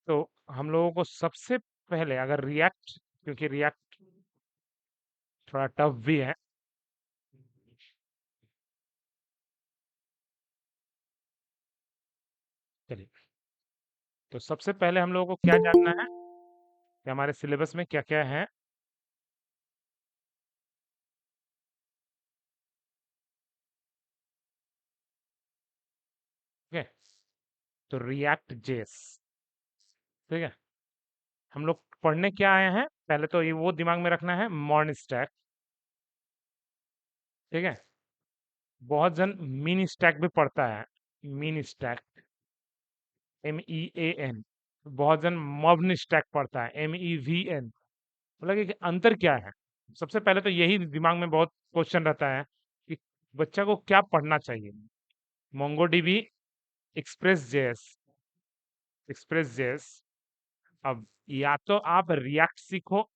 तो हम लोगों को सबसे पहले अगर रिएक्ट, क्योंकि रिएक्ट थोड़ा टफ भी है। चलिए, तो सबसे पहले हम लोगों को क्या जानना है कि हमारे सिलेबस में क्या क्या है। ओके, तो रिएक्ट जेएस, ठीक है। हम लोग पढ़ने क्या आए हैं, पहले तो ये वो दिमाग में रखना है, मॉर्न स्टैक, ठीक है। बहुत जन मिन स्टैक भी पढ़ता है, मिन स्टैक, MEAN। बहुत जन मॉर्न स्टैक पढ़ता है, MEVN। मतलब कि अंतर क्या है। सबसे पहले तो यही दिमाग में बहुत क्वेश्चन रहता है कि बच्चा को क्या पढ़ना चाहिए। MongoDB, express JS, express JS. अब या तो आप रिएक्ट सीखो,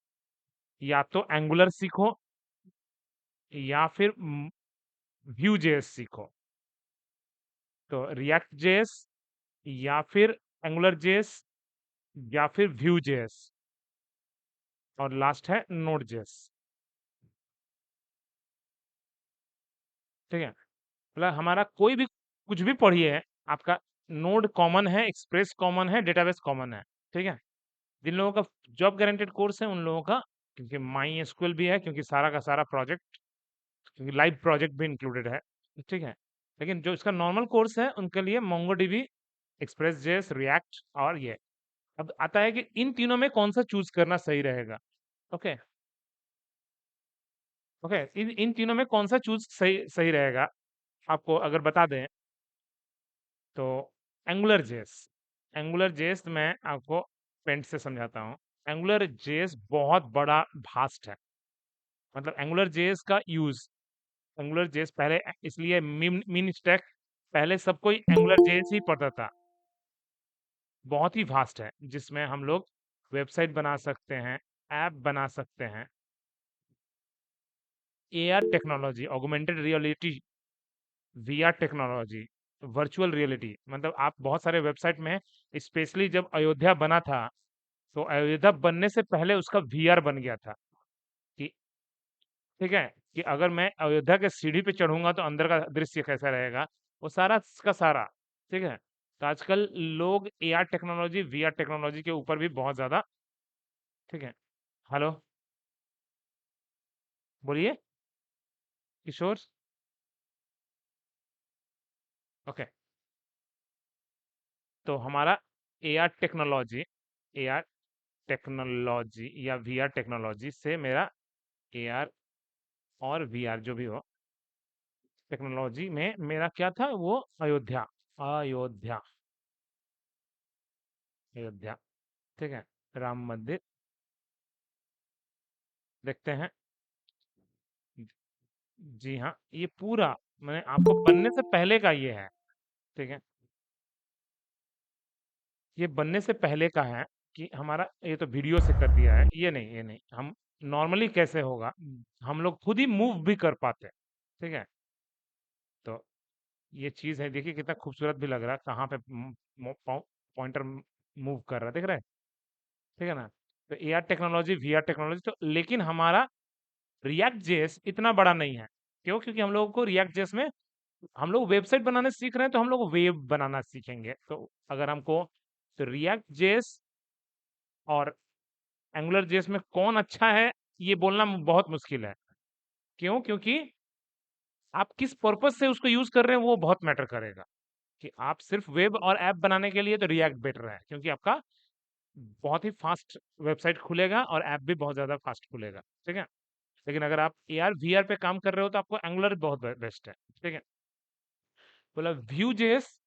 या तो एंगुलर सीखो, या फिर व्यू जेएस सीखो। तो रिएक्ट जेएस, या फिर एंगुलर जेएस, या फिर व्यू जेएस, और लास्ट है नोड जेएस, ठीक है। मतलब हमारा कोई भी कुछ भी पढ़िए, आपका नोड कॉमन है, एक्सप्रेस कॉमन है, डेटाबेस कॉमन है, ठीक है। जिन लोगों का जॉब गारंटेड कोर्स है उन लोगों का, क्योंकि माई एसक्यूएल भी है, क्योंकि सारा का सारा प्रोजेक्ट, क्योंकि लाइव प्रोजेक्ट भी इंक्लूडेड है, ठीक है। लेकिन जो इसका नॉर्मल कोर्स है उनके लिए मोंगोडीबी, एक्सप्रेस जेएस, रिएक्ट और ये। अब आता है कि इन तीनों में कौन सा चूज करना सही रहेगा। ओके, ओके, इन तीनों में कौन सा चूज सही सही रहेगा, आपको अगर बता दें तो एंगुलर जेएस। एंगुलर जेएस मैं आपको पेंट से समझाता हूँ। एंगुलर जेएस बहुत बड़ा भास्ट है। मतलब एंगुलर जेएस का यूज, एंगुलर जेएस पहले इसलिए मिन स्टैक, पहले सब कोई एंगुलर जेएस ही पढ़ता था। बहुत ही वास्ट है, जिसमें हम लोग वेबसाइट बना सकते हैं, ऐप बना सकते हैं। AR technology, augmented reality, VR technology, virtual reality, मतलब आप बहुत सारे वेबसाइट में, स्पेशली जब अयोध्या बना था, तो अयोध्या बनने से पहले उसका वीआर बन गया था कि, ठीक है, कि अगर मैं अयोध्या के सीढ़ी पे चढ़ूंगा तो अंदर का दृश्य कैसा रहेगा, वो सारा का सारा, ठीक है। तो आजकल लोग एआर टेक्नोलॉजी, वीआर टेक्नोलॉजी के ऊपर भी बहुत ज्यादा, ठीक है। हेलो, बोलिए किशोर। ओके, तो हमारा एआर टेक्नोलॉजी, एआर टेक्नोलॉजी या वीआर टेक्नोलॉजी से मेरा एआर और वीआर जो भी हो, टेक्नोलॉजी में मेरा क्या था, वो अयोध्या, अयोध्या, अयोध्या, ठीक है। राम मंदिर देखते हैं। जी हाँ, ये पूरा मैंने आपको बनने से पहले का ये है, ठीक है। ये बनने से पहले का है कि हमारा, ये तो वीडियो से कर दिया है, ये नहीं, ये नहीं, हम नॉर्मली कैसे होगा, हम लोग खुद ही मूव भी कर पाते हैं, ठीक है। तो ये चीज है, देखिए कितना खूबसूरत भी लग रहा है, कहाँ पे पॉइंटर मूव कर रहा है, देख रहे हैं, ठीक है ना। तो एआर टेक्नोलॉजी, वीआर टेक्नोलॉजी, तो लेकिन हमारा रिएक्ट जेएस इतना बड़ा नहीं है। क्यों? क्योंकि हम लोगों को रिएक्ट जेएस में, हम लोग वेबसाइट बनाने सीख रहे हैं, तो हम लोग वेब बनाना सीखेंगे। तो अगर हमको, तो रिएक्ट जेएस और एंगुलर जेएस में कौन अच्छा है, ये बोलना बहुत मुश्किल है। क्यों? क्योंकि आप किस पर्पज से उसको यूज कर रहे हैं वो बहुत मैटर करेगा। कि आप सिर्फ वेब और ऐप बनाने के लिए तो रिएक्ट बेटर है, क्योंकि आपका बहुत ही फास्ट वेबसाइट खुलेगा और ऐप भी बहुत ज्यादा फास्ट खुलेगा, ठीक है। लेकिन अगर आप एआर वीआर पे काम कर रहे हो तो आपको एंगुलर बहुत बेस्ट है, ठीक है। बोला व्यू जेएस,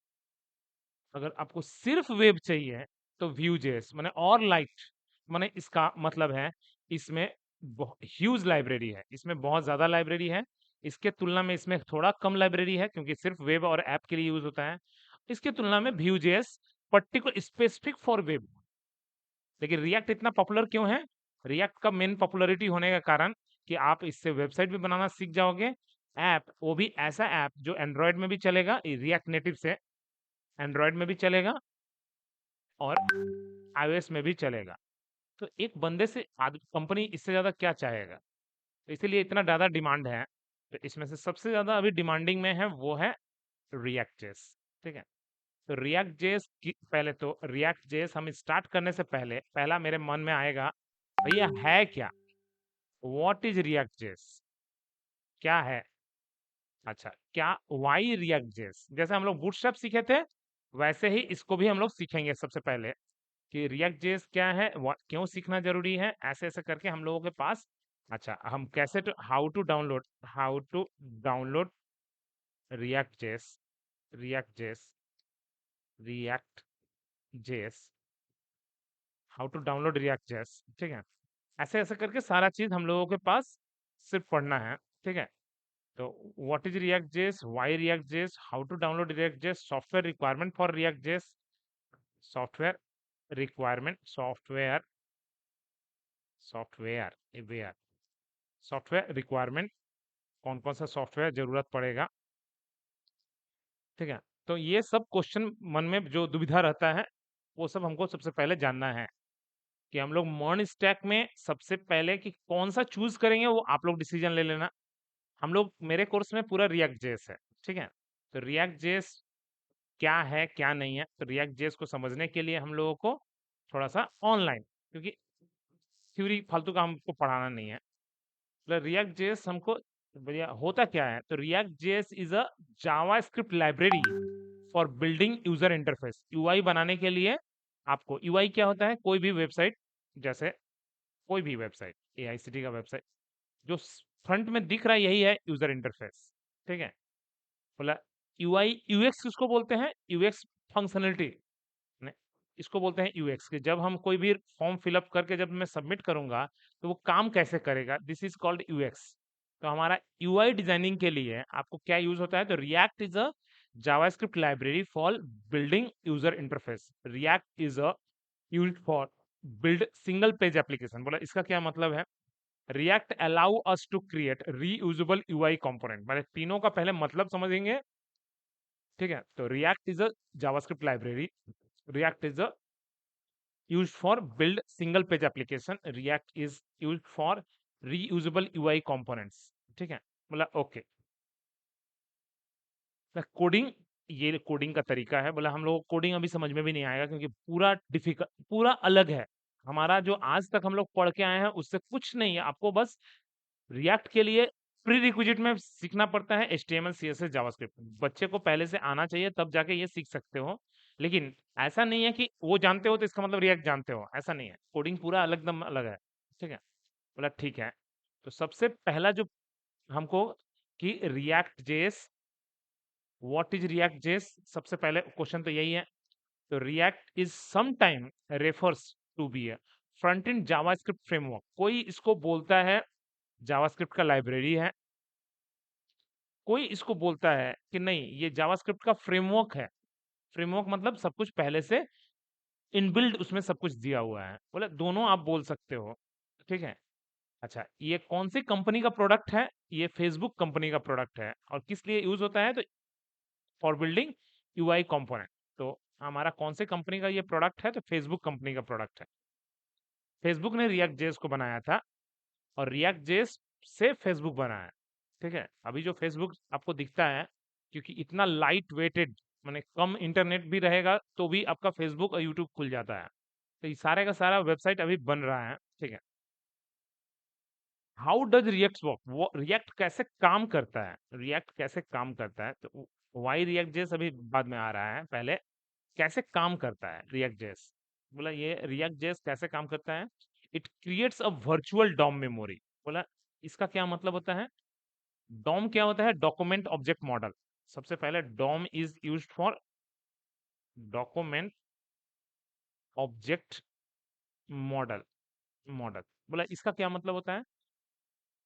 अगर आपको सिर्फ वेब चाहिए तो व्यू जेएस माने और लाइट, माने इसका मतलब है इसमें ह्यूज लाइब्रेरी है, इसमें बहुत ज्यादा लाइब्रेरी है। इसके तुलना में इसमें थोड़ा कम लाइब्रेरी है, क्योंकि सिर्फ वेब और ऐप के लिए यूज होता है। इसके तुलना में Vue JS particular specific for web. लेकिन रिएक्ट इतना पॉपुलर क्यों है? रिएक्ट का मेन पॉपुलैरिटी होने का कारण कि आप इससे वेबसाइट भी बनाना सीख जाओगे, ऐप, वो भी ऐसा ऐप जो एंड्रॉयड में भी चलेगा, रिएक्ट नेटिव से एंड्रॉयड में भी चलेगा, और iOS में भी चलेगा। तो एक बंदे से कंपनी इससे ज्यादा क्या चाहेगा? तो इसीलिए इतना ज्यादा डिमांड है। तो इसमें से सबसे ज्यादा अभी डिमांडिंग में है वो है रिएक्ट जेएस। ठीक है। तो रिएक्ट जेएस की पहले तो रिएक्ट जेएस हम स्टार्ट करने से पहले पहला मेरे मन में आएगा, भैया है क्या? What is React JS? क्या है? अच्छा, क्या वाई रिएक्ट जेएस? जैसे हम लोग बूटस्ट्रैप सीखे थे, वैसे ही इसको भी हम लोग सीखेंगे सबसे पहले कि रिएक्ट जेएस क्या है, क्यों सीखना जरूरी है, ऐसे ऐसे करके हम लोगों के पास। अच्छा, हम कैसे how to download React JS, React JS, React JS, how to download React JS. ठीक है। ऐसे ऐसे करके सारा चीज हम लोगों के पास सिर्फ पढ़ना है। ठीक है। तो what is React JS, why React JS, how to download React JS, software requirement for React JS, software requirement, software ware, software requirement, कौन कौन सा सॉफ्टवेयर जरूरत पड़ेगा। ठीक है। तो ये सब क्वेश्चन मन में जो दुविधा रहता है, वो सब हमको सबसे पहले जानना है कि हम लोग मॉर्न स्टैक में सबसे पहले कि कौन सा चूज करेंगे, वो आप लोग डिसीजन ले लेना। हम लोग मेरे कोर्स में पूरा रिएक्ट जेएस है। ठीक है। तो रिएक्ट जेएस क्या है क्या नहीं है, तो रिएक्ट जेएस को समझने के लिए हम लोगों को थोड़ा सा ऑनलाइन, क्योंकि थ्योरी फालतू का हमको पढ़ाना नहीं है। मतलब रिएक्ट जेएस हमको बढ़िया होता क्या है, तो react JS is a JavaScript library for building user interface. UI बनाने के लिए आपको, यूआई क्या होता है, कोई भी वेबसाइट, जैसे कोई भी वेबसाइट, एआईसीटी का वेबसाइट, जो फ्रंट में दिख रहा है यही है यूजर इंटरफेस। ठीक है। बोला यूआई, यूएक्स किसको बोलते हैं? यूएक्स फंक्शनलिटी, नहीं, इसको बोलते हैं यूएक्स। कि जब हम कोई भी फॉर्म फिलअप करके जब मैं सबमिट करूंगा तो वो काम कैसे करेगा, दिस इज कॉल्ड यूएक्स। तो हमारा यूआई डिजाइनिंग के लिए आपको क्या यूज होता है, तो React is a JavaScript library for building user interface. React is a use for build single page application. बोला इसका क्या मतलब है? React allow us to create reusable UI component. मतलब तीनों का पहले मतलब समझेंगे। ठीक है। तो React is a JavaScript library, React is a used for build single page application, react is used for reusable ui components। ठीक है। बोला ओके। कोडिंग, ये कोडिंग का तरीका है। बोला हम लोग को कोडिंग अभी समझ में भी नहीं आएगा, क्योंकि पूरा डिफिकल्ट, पूरा अलग है। हमारा जो आज तक हम लोग पढ़ के आए हैं उससे कुछ नहीं है। आपको बस रिएक्ट के लिए प्री रिक्विजिट में सीखना पड़ता है HTML CSS जावास्क्रिप्ट। बच्चे को पहले से आना चाहिए, तब जाके ये सीख सकते हो। लेकिन ऐसा नहीं है कि वो जानते हो तो इसका मतलब रिएक्ट जानते हो, ऐसा नहीं है। कोडिंग पूरा अलग दम अलग है। ठीक है। बोला ठीक है। तो सबसे पहला जो हमको कि React JS, what is React JS, सबसे पहले क्वेश्चन तो यही है। तो React is sometime refers to be a front end JavaScript framework. कोई इसको बोलता है जावास्क्रिप्ट का लाइब्रेरी है, कोई इसको बोलता है कि नहीं ये जावास्क्रिप्ट का फ्रेमवर्क है। फ्रेमवर्क मतलब सब कुछ पहले से इनबिल्ड उसमें सब कुछ दिया हुआ है। बोले दोनों आप बोल सकते हो। ठीक है। अच्छा, ये कौन सी कंपनी का प्रोडक्ट है? ये फेसबुक कंपनी का प्रोडक्ट है। और किस लिए यूज होता है? तो फॉर बिल्डिंग यूआई कंपोनेंट। तो हमारा कौन सी कंपनी का ये प्रोडक्ट है? तो फेसबुक कंपनी का प्रोडक्ट है। फेसबुक ने रिएक्ट जेएस को बनाया था, और रिएक्ट जेएस से फेसबुक बना है। ठीक है। अभी जो फेसबुक आपको दिखता है, क्योंकि इतना लाइट वेटेड, माने कम इंटरनेट भी रहेगा तो भी आपका फेसबुक और यूट्यूब खुल जाता है। तो ये सारे का सारा वेबसाइट अभी बन रहा है। ठीक है। हाउ डज रिएक्ट वर्क, वो रिएक्ट कैसे काम करता है, रिएक्ट कैसे काम करता है? तो वाई रिएक्ट जेस अभी बाद में आ रहा है, पहले कैसे काम करता है रिएक्ट जेस। बोला ये रिएक्ट जेस कैसे काम करता है, it creates a virtual DOM memory. बोला इसका क्या मतलब होता है? डॉम क्या होता है? Document object model. सबसे पहले DOM is used for document object model, model. बोला इसका क्या मतलब होता है?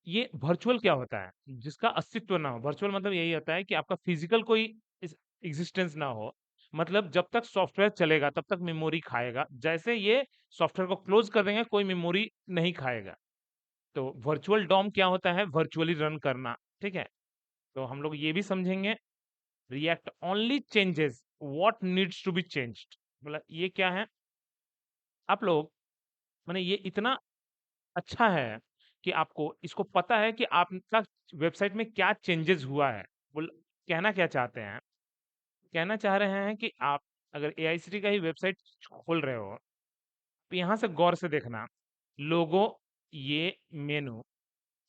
ये वर्चुअल क्या होता है? जिसका अस्तित्व ना हो। वर्चुअल मतलब यही होता है कि आपका फिजिकल कोई एग्जिस्टेंस ना हो। मतलब जब तक सॉफ्टवेयर चलेगा तब तक मेमोरी खाएगा, जैसे ये सॉफ्टवेयर को क्लोज कर देंगे कोई मेमोरी नहीं खाएगा। तो वर्चुअल डॉम क्या होता है? वर्चुअली रन करना। ठीक है। तो हम लोग ये भी समझेंगे, React only changes what needs to be changed. मतलब ये क्या है? आप लोग माने ये इतना अच्छा है कि आपको इसको पता है कि आपका वेबसाइट में क्या चेंजेस हुआ है। बोल कहना क्या चाहते हैं? कहना चाह रहे हैं कि आप अगर एआईसीटी का ही वेबसाइट खोल रहे हो, तो यहाँ से गौर से देखना, लोगो, ये मेनू,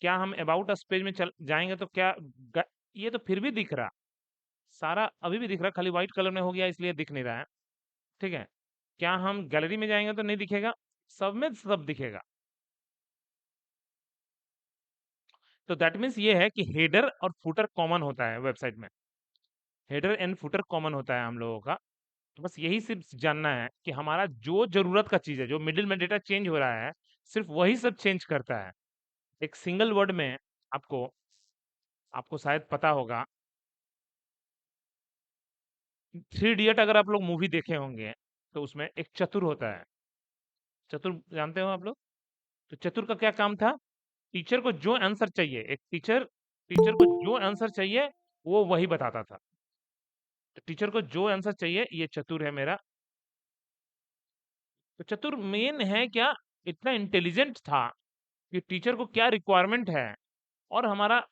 क्या हम अबाउट अस पेज में चल जाएंगे तो क्या ये तो फिर भी दिख रहा, सारा अभी भी दिख रहा, खाली व्हाइट कलर में हो गया इसलिए दिख नहीं रहा है। ठीक है, क्या हम गैलरी में जाएंगे तो नहीं दिखेगा? सब में सब दिखेगा। तो दैट मीन्स ये है कि हेडर और फुटर कॉमन होता है वेबसाइट में। हेडर एंड फुटर कॉमन होता है हम लोगों का। तो बस यही सिर्फ जानना है कि हमारा जो जरूरत का चीज है, जो मिडिल में डेटा चेंज हो रहा है, सिर्फ वही सब चेंज करता है। एक सिंगल वर्ड में आपको आपको शायद पता होगा, थ्री इडियट अगर आप लोग मूवी देखे होंगे तो उसमें एक चतुर होता है। चतुर जानते हो आप लोग? तो चतुर का क्या काम था? टीचर को जो आंसर चाहिए, एक टीचर टीचर को जो आंसर चाहिए वो वही बताता था। तो टीचर को जो आंसर चाहिए, ये चतुर है मेरा। तो चतुर मेन है क्या, इतना इंटेलिजेंट था कि टीचर को क्या रिक्वायरमेंट है। और हमारा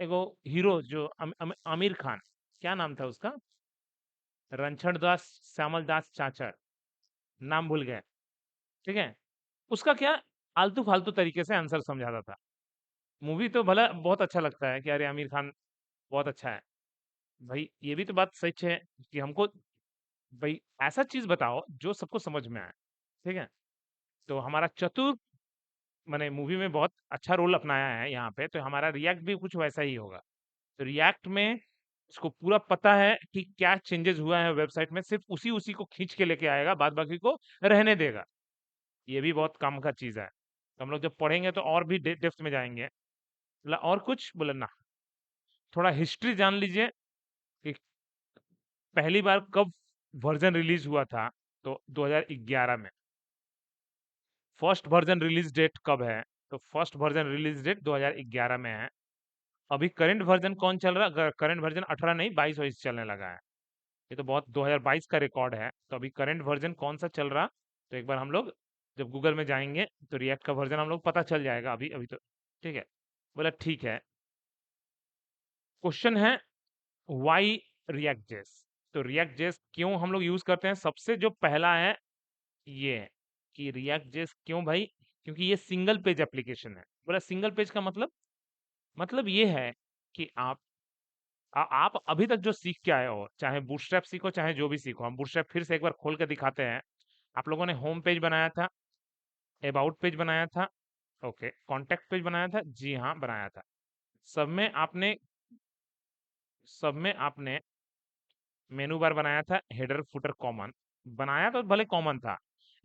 एगो हीरो जो आमिर खान, क्या नाम था उसका? रणछड़ दास, श्यामल दास चाचर, नाम भूल गए। ठीक है, उसका क्या आलतू फालतू तरीके से आंसर समझाता था। मूवी तो भला बहुत अच्छा लगता है कि अरे आमिर खान बहुत अच्छा है, भाई ये भी तो बात सच है कि हमको भाई ऐसा चीज बताओ जो सबको समझ में आए। ठीक है, तो हमारा चतुर मैंने मूवी में बहुत अच्छा रोल अपनाया है यहाँ पे, तो हमारा रिएक्ट भी कुछ वैसा ही होगा। तो रिएक्ट में इसको पूरा पता है कि क्या चेंजेस हुआ है वेबसाइट में, सिर्फ उसी उसी को खींच के लेके आएगा, बाद बाकी को रहने देगा। ये भी बहुत काम का चीज है। तो हम लोग जब पढ़ेंगे तो और भी डेप्थ में जाएंगे। और कुछ बोले ना, थोड़ा हिस्ट्री जान लीजिए कि पहली बार कब वर्जन रिलीज हुआ था। तो 2011 में फर्स्ट वर्जन रिलीज डेट कब है? तो फर्स्ट वर्जन रिलीज डेट 2011 में है। अभी करंट वर्जन कौन चल रहा है? करंट वर्जन 18 नहीं 22 22 चलने लगा है। ये तो बहुत 2022 का रिकॉर्ड है। तो अभी करंट वर्जन कौन सा चल रहा, तो एक बार हम लोग जब गूगल में जाएंगे तो रिएक्ट का वर्जन हम लोग पता चल जाएगा अभी अभी तो। ठीक है, बोला ठीक है। क्वेश्चन है वाई रिएक्ट जेस। तो रिएक्ट जेस क्यों हम लोग यूज करते हैं? सबसे जो पहला है ये है कि रिएक्ट जेस क्यों भाई, क्योंकि ये सिंगल पेज एप्लीकेशन है। बोला सिंगल पेज का मतलब ये है कि आप अभी तक जो सीख के आए हो, चाहे बूटस्ट्रैप सीखो चाहे जो भी सीखो, हम बूटस्ट्रैप फिर से एक बार खोल के दिखाते हैं। आप लोगों ने होम पेज बनाया था, अबाउट पेज बनाया था, ओके, कॉन्टेक्ट पेज बनाया था, जी हाँ बनाया था। सब में आपने सब में आपने मेनू बार बनाया था, हेडर फुटर कॉमन बनाया, तो भले कॉमन था,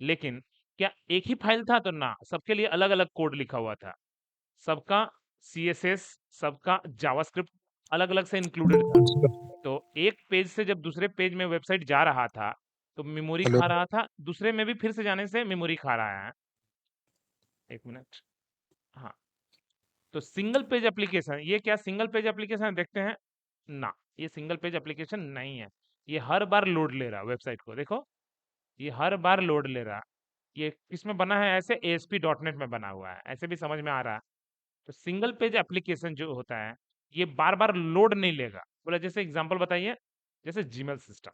लेकिन क्या एक ही फाइल था? तो ना, सबके लिए अलग अलग कोड लिखा हुआ था। सबका सीएसएस, सबका जावास्क्रिप्ट अलग अलग से इंक्लूडेड था। तो एक पेज से जब दूसरे पेज में वेबसाइट जा रहा था तो मेमोरी हेलो। खा रहा था, दूसरे में भी फिर से जाने से मेमोरी खा रहा है। एक मिनट। हाँ, तो सिंगल पेज एप्लीकेशन, ये क्या सिंगल पेज एप्लीकेशन है? देखते हैं ना, ये सिंगल पेज एप्लीकेशन नहीं है। ये हर बार लोड ले रहा वेबसाइट को, देखो, ये हर बार लोड ले रहा। ये किसमें बना है? ऐसे ASP.NET में बना हुआ है, ऐसे भी समझ में आ रहा है। तो सिंगल पेज एप्लीकेशन जो होता है, ये बार बार लोड नहीं लेगा। बोला जैसे एग्जांपल बताइए, जैसे जीमेल सिस्टम।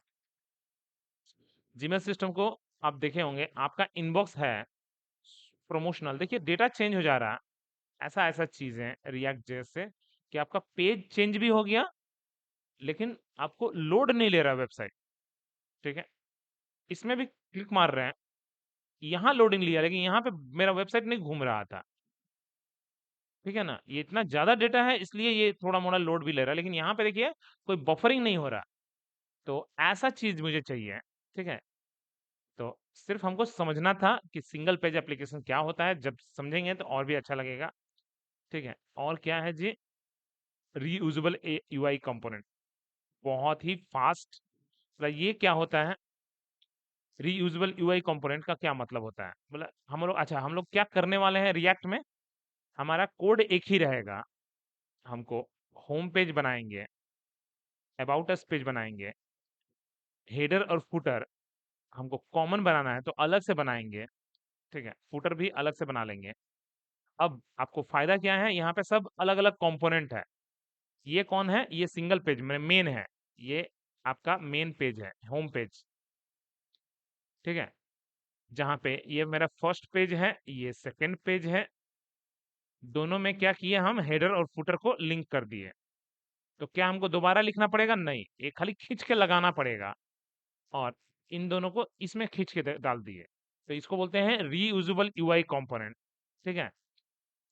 जीमेल सिस्टम को आप देखे होंगे, आपका इनबॉक्स है प्रमोशनल, देखिए डेटा चेंज हो जा रहा है। ऐसा ऐसा चीजें रिएक्ट जैसे कि आपका पेज चेंज भी हो गया, लेकिन आपको लोड नहीं ले रहा वेबसाइट। ठीक है, इसमें भी क्लिक मार रहे हैं, यहाँ लोडिंग लिया, लेकिन यहाँ पे मेरा वेबसाइट नहीं घूम रहा था। ठीक है ना, ये इतना ज्यादा डेटा है इसलिए ये थोड़ा मोड़ा लोड भी ले रहा है, लेकिन यहाँ पे देखिए कोई बफरिंग नहीं हो रहा। तो ऐसा चीज मुझे चाहिए। ठीक है, तो सिर्फ हमको समझना था कि सिंगल पेज एप्लीकेशन क्या होता है, जब समझेंगे तो और भी अच्छा लगेगा। ठीक है, और क्या है जी? रीयूजेबल यूआई कंपोनेंट, बहुत ही फास्ट। मतलब ये क्या होता है? रीयूजेबल यूआई कंपोनेंट का क्या मतलब होता है? मतलब हम लोग क्या करने वाले हैं रिएक्ट में? हमारा कोड एक ही रहेगा। हमको होम पेज बनाएंगे, अबाउट अस पेज बनाएंगे, हेडर और फुटर हमको कॉमन बनाना है तो अलग से बनाएंगे, ठीक है, फुटर भी अलग से बना लेंगे। अब आपको फायदा क्या है, यहाँ पे सब अलग अलग कंपोनेंट है। ये कौन है, ये सिंगल पेज में मेन है, ये आपका मेन पेज है, होम पेज, ठीक है, जहाँ पे ये मेरा फर्स्ट पेज है, ये सेकंड पेज है। दोनों में क्या किए हम, हेडर और फुटर को लिंक कर दिए। तो क्या हमको दोबारा लिखना पड़ेगा, नहीं, ये खाली खींच के लगाना पड़ेगा। और इन दोनों को इसमें खींच के डाल दिए, तो इसको बोलते हैं रीयूजेबल यूआई कंपोनेंट, ठीक है।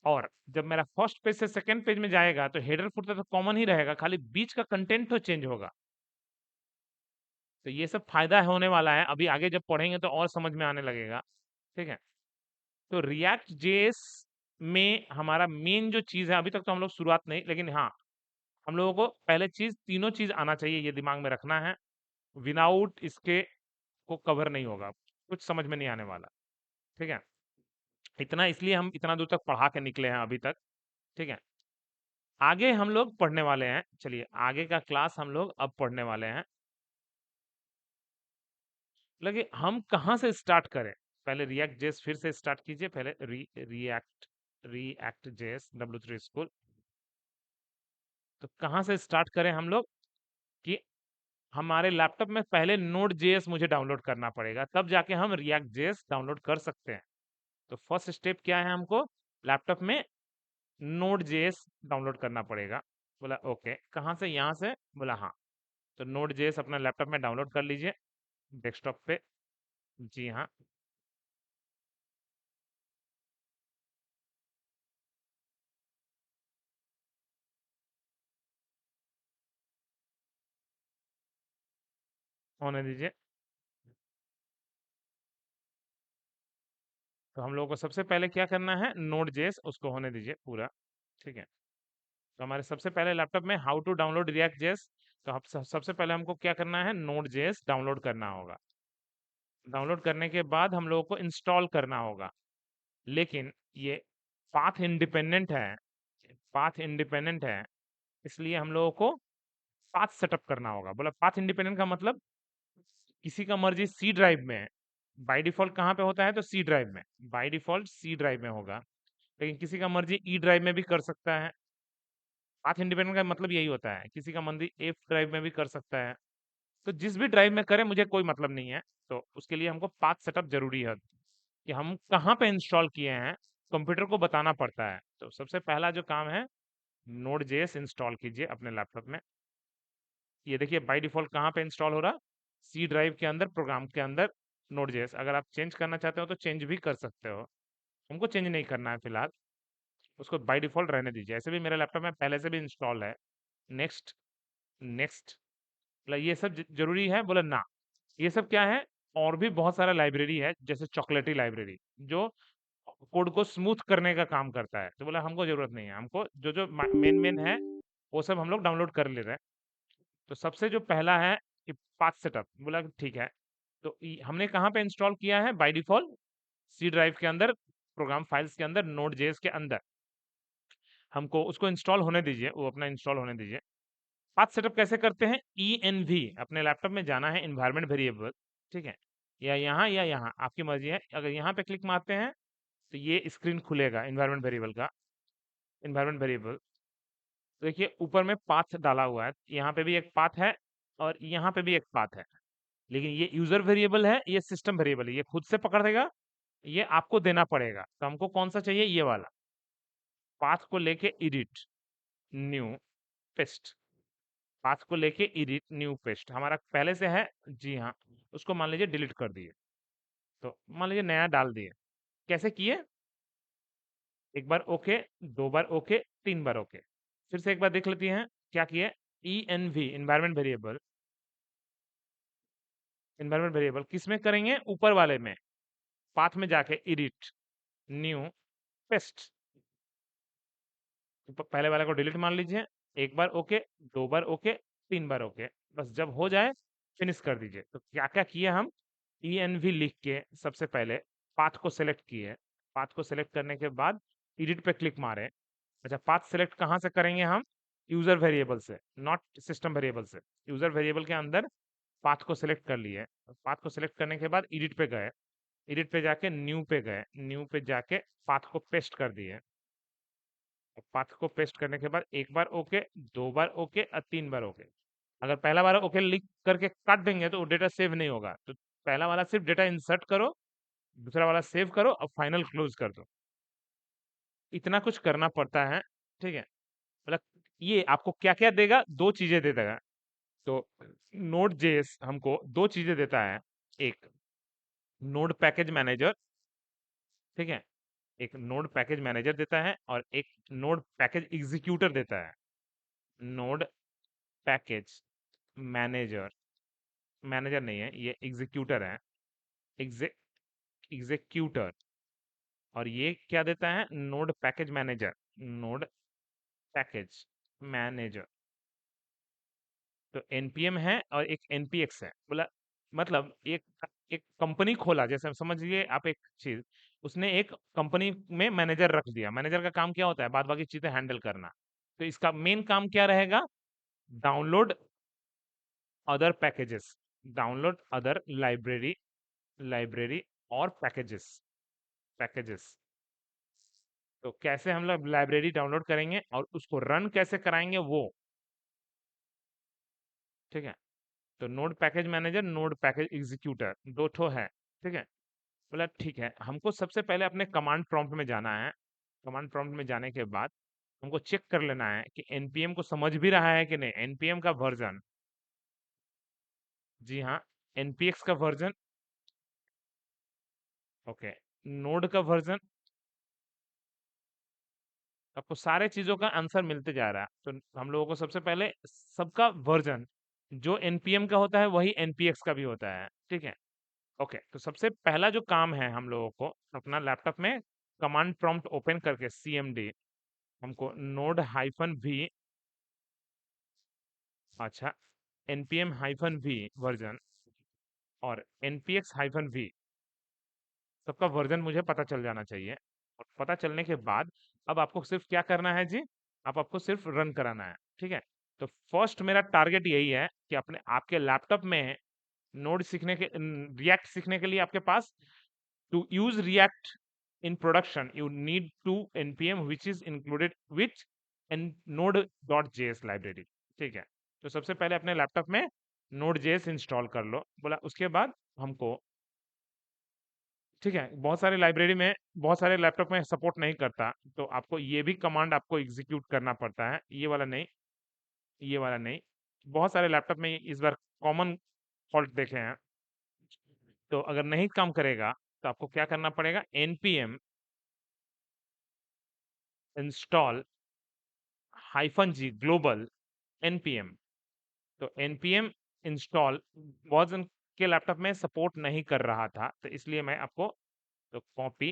और जब मेरा फर्स्ट पेज से सेकंड पेज में जाएगा तो हेडर फुटर तो कॉमन ही रहेगा, खाली बीच का कंटेंट तो चेंज होगा। तो ये सब फायदा होने वाला है, अभी आगे जब पढ़ेंगे तो और समझ में आने लगेगा, ठीक है। तो रिएक्ट जेएस में हमारा मेन जो चीज है, अभी तक तो हम लोग शुरुआत नहीं, लेकिन हाँ, हम लोगों को पहले चीज, तीनों चीज आना चाहिए, ये दिमाग में रखना है। विदाउट इसके को कवर नहीं होगा, कुछ समझ में नहीं आने वाला, ठीक है। इतना इसलिए हम इतना दूर तक पढ़ा के निकले हैं अभी तक, ठीक है। आगे हम लोग पढ़ने वाले हैं, चलिए आगे का क्लास हम लोग अब पढ़ने वाले हैं। लगे हम कहाँ से स्टार्ट करें, पहले रिएक्ट जेएस फिर से स्टार्ट कीजिए, पहले रिएक्ट जेएस W3 स्कूल। तो कहाँ से स्टार्ट करें हम लोग, कि हमारे लैपटॉप में पहले नोड जेएस मुझे डाउनलोड करना पड़ेगा, तब जाके हम रिएक्ट जेएस डाउनलोड कर सकते हैं। तो फर्स्ट स्टेप क्या है, हमको लैपटॉप में नोड जेएस डाउनलोड करना पड़ेगा। बोला ओके, कहाँ से, यहाँ से, बोला हाँ। तो नोड जेएस अपना लैपटॉप में डाउनलोड कर लीजिए, डेस्कटॉप पे, जी हाँ। होने दीजिए। तो हम लोगों को सबसे पहले क्या करना है, नोड जेएस उसको होने दीजिए पूरा, ठीक है। तो हमारे सबसे पहले लैपटॉप में how to download React JS, तो सबसे पहले हमको क्या करना है, नोड जेएस डाउनलोड करना होगा। डाउनलोड करने के बाद हम लोगों को इंस्टॉल करना होगा, लेकिन ये पाथ इंडिपेंडेंट है, पाथ इंडिपेंडेंट है, इसलिए हम लोगों को पाथ सेटअप करना होगा। बोला पाथ इंडिपेंडेंट का मतलब, किसी का मर्जी सी ड्राइव में है, बाय डिफॉल्ट कहाँ पे होता है, तो सी ड्राइव में, बाय डिफॉल्ट सी ड्राइव में होगा, लेकिन किसी का मर्जी ई ड्राइव में भी कर सकता है। पाथ इंडिपेंडेंट का मतलब यही होता है, किसी का मर्जी एफ ड्राइव में भी कर सकता है। तो जिस भी ड्राइव में करे मुझे कोई मतलब नहीं है, तो उसके लिए हमको पाथ सेटअप जरूरी है, कि हम कहाँ पे इंस्टॉल किए हैं, कंप्यूटर को बताना पड़ता है। तो सबसे पहला जो काम है, नोड जेएस इंस्टॉल कीजिए अपने लैपटॉप में। ये देखिए बाय डिफॉल्ट कहाँ पे इंस्टॉल हो रहा, सी ड्राइव के अंदर, प्रोग्राम के अंदर नोड जेएस। अगर आप चेंज करना चाहते हो तो चेंज भी कर सकते हो, हमको चेंज नहीं करना है फिलहाल, उसको बाय डिफॉल्ट रहने दीजिए, ऐसे भी मेरे लैपटॉप में पहले से भी इंस्टॉल है। नेक्स्ट, नेक्स्ट, बोला ये सब जरूरी है, बोला ना, ये सब क्या है, और भी बहुत सारा लाइब्रेरी है, जैसे चॉकलेटी लाइब्रेरी, जो कोड को स्मूथ करने का काम करता है। तो बोला हमको जरूरत नहीं है, हमको जो जो मेन मेन है वो सब हम लोग डाउनलोड कर ले रहे हैं। तो सबसे जो पहला है कि पाथ सेटअप, बोला कि ठीक है। तो हमने कहाँ पे इंस्टॉल किया है, बाय डिफॉल्ट सी ड्राइव के अंदर, प्रोग्राम फाइल्स के अंदर, नोड जेएस के अंदर। हमको उसको इंस्टॉल होने दीजिए, वो अपना इंस्टॉल होने दीजिए। पाथ सेटअप कैसे करते हैं, env, अपने लैपटॉप में जाना है इन्वायरमेंट वेरिएबल, ठीक है, या यहाँ आपकी मर्जी है। अगर यहाँ पे क्लिक मारते हैं तो ये स्क्रीन खुलेगा इन्वायरमेंट वेरिएबल का, इन्वायरमेंट वेरिएबल। देखिए ऊपर में पाथ डाला हुआ है, यहाँ पे भी एक पाथ है और यहाँ पे भी एक पाथ है, लेकिन ये यूजर वेरिएबल है, ये सिस्टम वेरिएबल है, ये खुद से पकड़ देगा, ये आपको देना पड़ेगा। तो हमको कौन सा चाहिए, ये वाला पाथ को लेके एडिट न्यू पेस्ट, पाथ को लेके एडिट न्यू पेस्ट हमारा पहले से है, जी हाँ, उसको मान लीजिए डिलीट कर दिए। तो मान लीजिए नया डाल दिए, कैसे किए, एक बार ओके, दो बार ओके, तीन बार ओके, फिर से एक बार देख लेती हैं क्या किए। env environment variable, environment variable किस में करेंगे, ऊपर वाले में, पाथ में जाके एडिट न्यू पेस्ट, पहले वाले को डिलीट मान लीजिए, एक बार ओके, दो बार ओके, तीन बार ओके, बस जब हो जाए फिनिश कर दीजिए। तो क्या क्या किए हम, env लिख के सबसे पहले पाथ को सेलेक्ट किए, पाथ को सेलेक्ट करने के बाद एडिट पे क्लिक मारे। अच्छा, पाथ सेलेक्ट कहाँ से करेंगे हम, यूजर वेरिएबल से, नॉट सिस्टम वेरिएबल से। यूजर वेरिएबल के अंदर पाथ को सिलेक्ट कर लिए, पाथ को सिलेक्ट करने के बाद एडिट पे गए, एडिट पे जाके न्यू पे गए, न्यू पे जाके पाथ को पेस्ट कर दिए। पाथ को पेस्ट करने के बाद एक बार ओके, दो बार ओके और तीन बार ओके। अगर पहला बार ओके लिख करके काट देंगे तो वो डेटा सेव नहीं होगा, तो पहला वाला सिर्फ डेटा इंसर्ट करो, दूसरा वाला सेव करो और फाइनल क्लोज कर दो। इतना कुछ करना पड़ता है, ठीक है। मतलब ये आपको क्या क्या देगा, दो चीजें दे देगा। तो नोड जेएस हमको दो चीजें देता है, एक नोड पैकेज मैनेजर, ठीक है, एक नोड पैकेज मैनेजर देता है और एक नोड पैकेज एग्जीक्यूटर देता है। नोड पैकेज मैनेजर, मैनेजर नहीं है ये, एग्जीक्यूटर है, एग्जीक्यूटर। और ये क्या देता है, node package manager, node package manager. तो एनपीएम है और एक एनपीएक्स है, बोला मतलब एक एक कंपनी खोला, जैसे समझिए आप एक चीज, उसने एक कंपनी में मैनेजर रख दिया। मैनेजर का काम क्या होता है, बाद बाकी चीजें हैंडल करना। तो इसका मेन काम क्या रहेगा, download other packages, download other library, library और पैकेजेस, पैकेजेस। तो कैसे हम लोग लाइब्रेरी डाउनलोड करेंगे और उसको रन कैसे कराएंगे वो, ठीक है। तो node package manager, node package executor, दो ठो है, ठीक है। बोला ठीक है, हमको सबसे पहले अपने कमांड प्रॉम्प्ट में जाना है। कमांड प्रॉम्प्ट में जाने के बाद हमको चेक कर लेना है कि एनपीएम को समझ भी रहा है कि नहीं, एनपीएम का वर्जन, जी हाँ, एनपीएक्स का वर्जन, ओके, नोड का वर्जन, आपको सारे चीजों का आंसर मिलते जा रहा है। तो हम लोगों को सबसे पहले सबका वर्जन जो एनपीएम का होता है वही एनपीएक्स का भी होता है, ठीक है। ओके, तो सबसे पहला जो काम है हम लोगों को अपना लैपटॉप में कमांड प्रॉम्प्ट ओपन करके सीएमडी, हमको नोड हाइफन वी, अच्छा, npm हाइफन वी वर्जन और npx हाइफन वी, सबका वर्जन मुझे पता चल जाना चाहिए। और पता चलने के बाद अब आपको सिर्फ क्या करना है जी, आप आपको सिर्फ रन कराना है, ठीक है। तो फर्स्ट मेरा टारगेट यही है कि अपने आपके लैपटॉप में नोड सीखने के, रिएक्ट सीखने के लिए आपके पास, to use React in production, you need to npm which is included with node.js library, ठीक है। तो सबसे पहले अपने लैपटॉप में node.js इंस्टॉल कर लो, बोला उसके बाद हमको, ठीक है, बहुत सारे लाइब्रेरी में, बहुत सारे लैपटॉप में सपोर्ट नहीं करता, तो आपको ये भी कमांड आपको एग्जीक्यूट करना पड़ता है, ये वाला नहीं, ये वाला नहीं। बहुत सारे लैपटॉप में इस बार कॉमन फॉल्ट देखे हैं। तो अगर नहीं काम करेगा तो आपको क्या करना पड़ेगा, npm इंस्टॉल हाइफन जी ग्लोबल npm। तो npm इंस्टॉल वर्जन के लैपटॉप में सपोर्ट नहीं कर रहा था, तो इसलिए मैं आपको, तो कॉपी,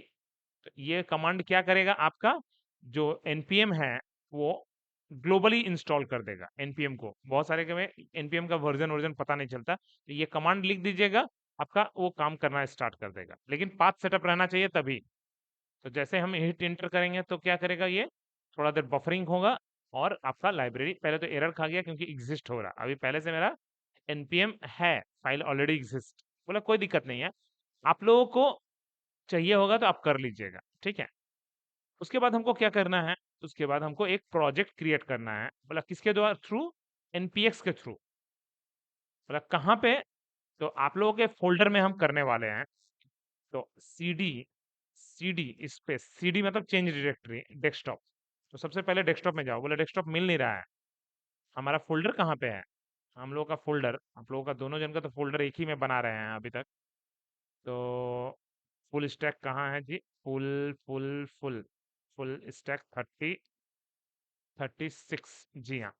तो ये कमांड क्या करेगा, आपका जो npm है वो ग्लोबली इंस्टॉल कर देगा npm को। बहुत सारे के में npm का वर्जन वर्जन पता नहीं चलता, तो ये कमांड लिख दीजिएगा, आपका वो काम करना स्टार्ट कर देगा, लेकिन पाथ सेटअप रहना चाहिए तभी। तो जैसे हम हिट इंटर करेंगे तो क्या करेगा ये, थोड़ा देर बफरिंग होगा और आपका लाइब्रेरी, पहले तो एरर खा गया क्योंकि एग्जिस्ट हो रहा, अभी पहले से मेरा npm है, फाइल ऑलरेडी एग्जिस्ट, बोला कोई दिक्कत नहीं है, आप लोगों को चाहिए होगा तो आप कर लीजिएगा, ठीक है। उसके बाद हमको क्या करना है, उसके बाद हमको एक प्रोजेक्ट क्रिएट करना है, बोला किसके द्वारा, थ्रू npx के थ्रू। बोला कहाँ पे, तो आप लोगों के फोल्डर में हम करने वाले हैं। तो cd, cd स्पेस, cd मतलब चेंज डायरेक्टरी डेस्कटॉप। तो सबसे पहले डेस्कटॉप में जाओ, बोले डेस्कटॉप मिल नहीं रहा है, हमारा फोल्डर कहाँ पे है, हम लोगों का फोल्डर, आप लोगों का दोनों जन का तो फोल्डर एक ही में बना रहे हैं अभी तक। तो फुल स्टैक कहाँ है जी, full full full full stack 36, जी हाँ,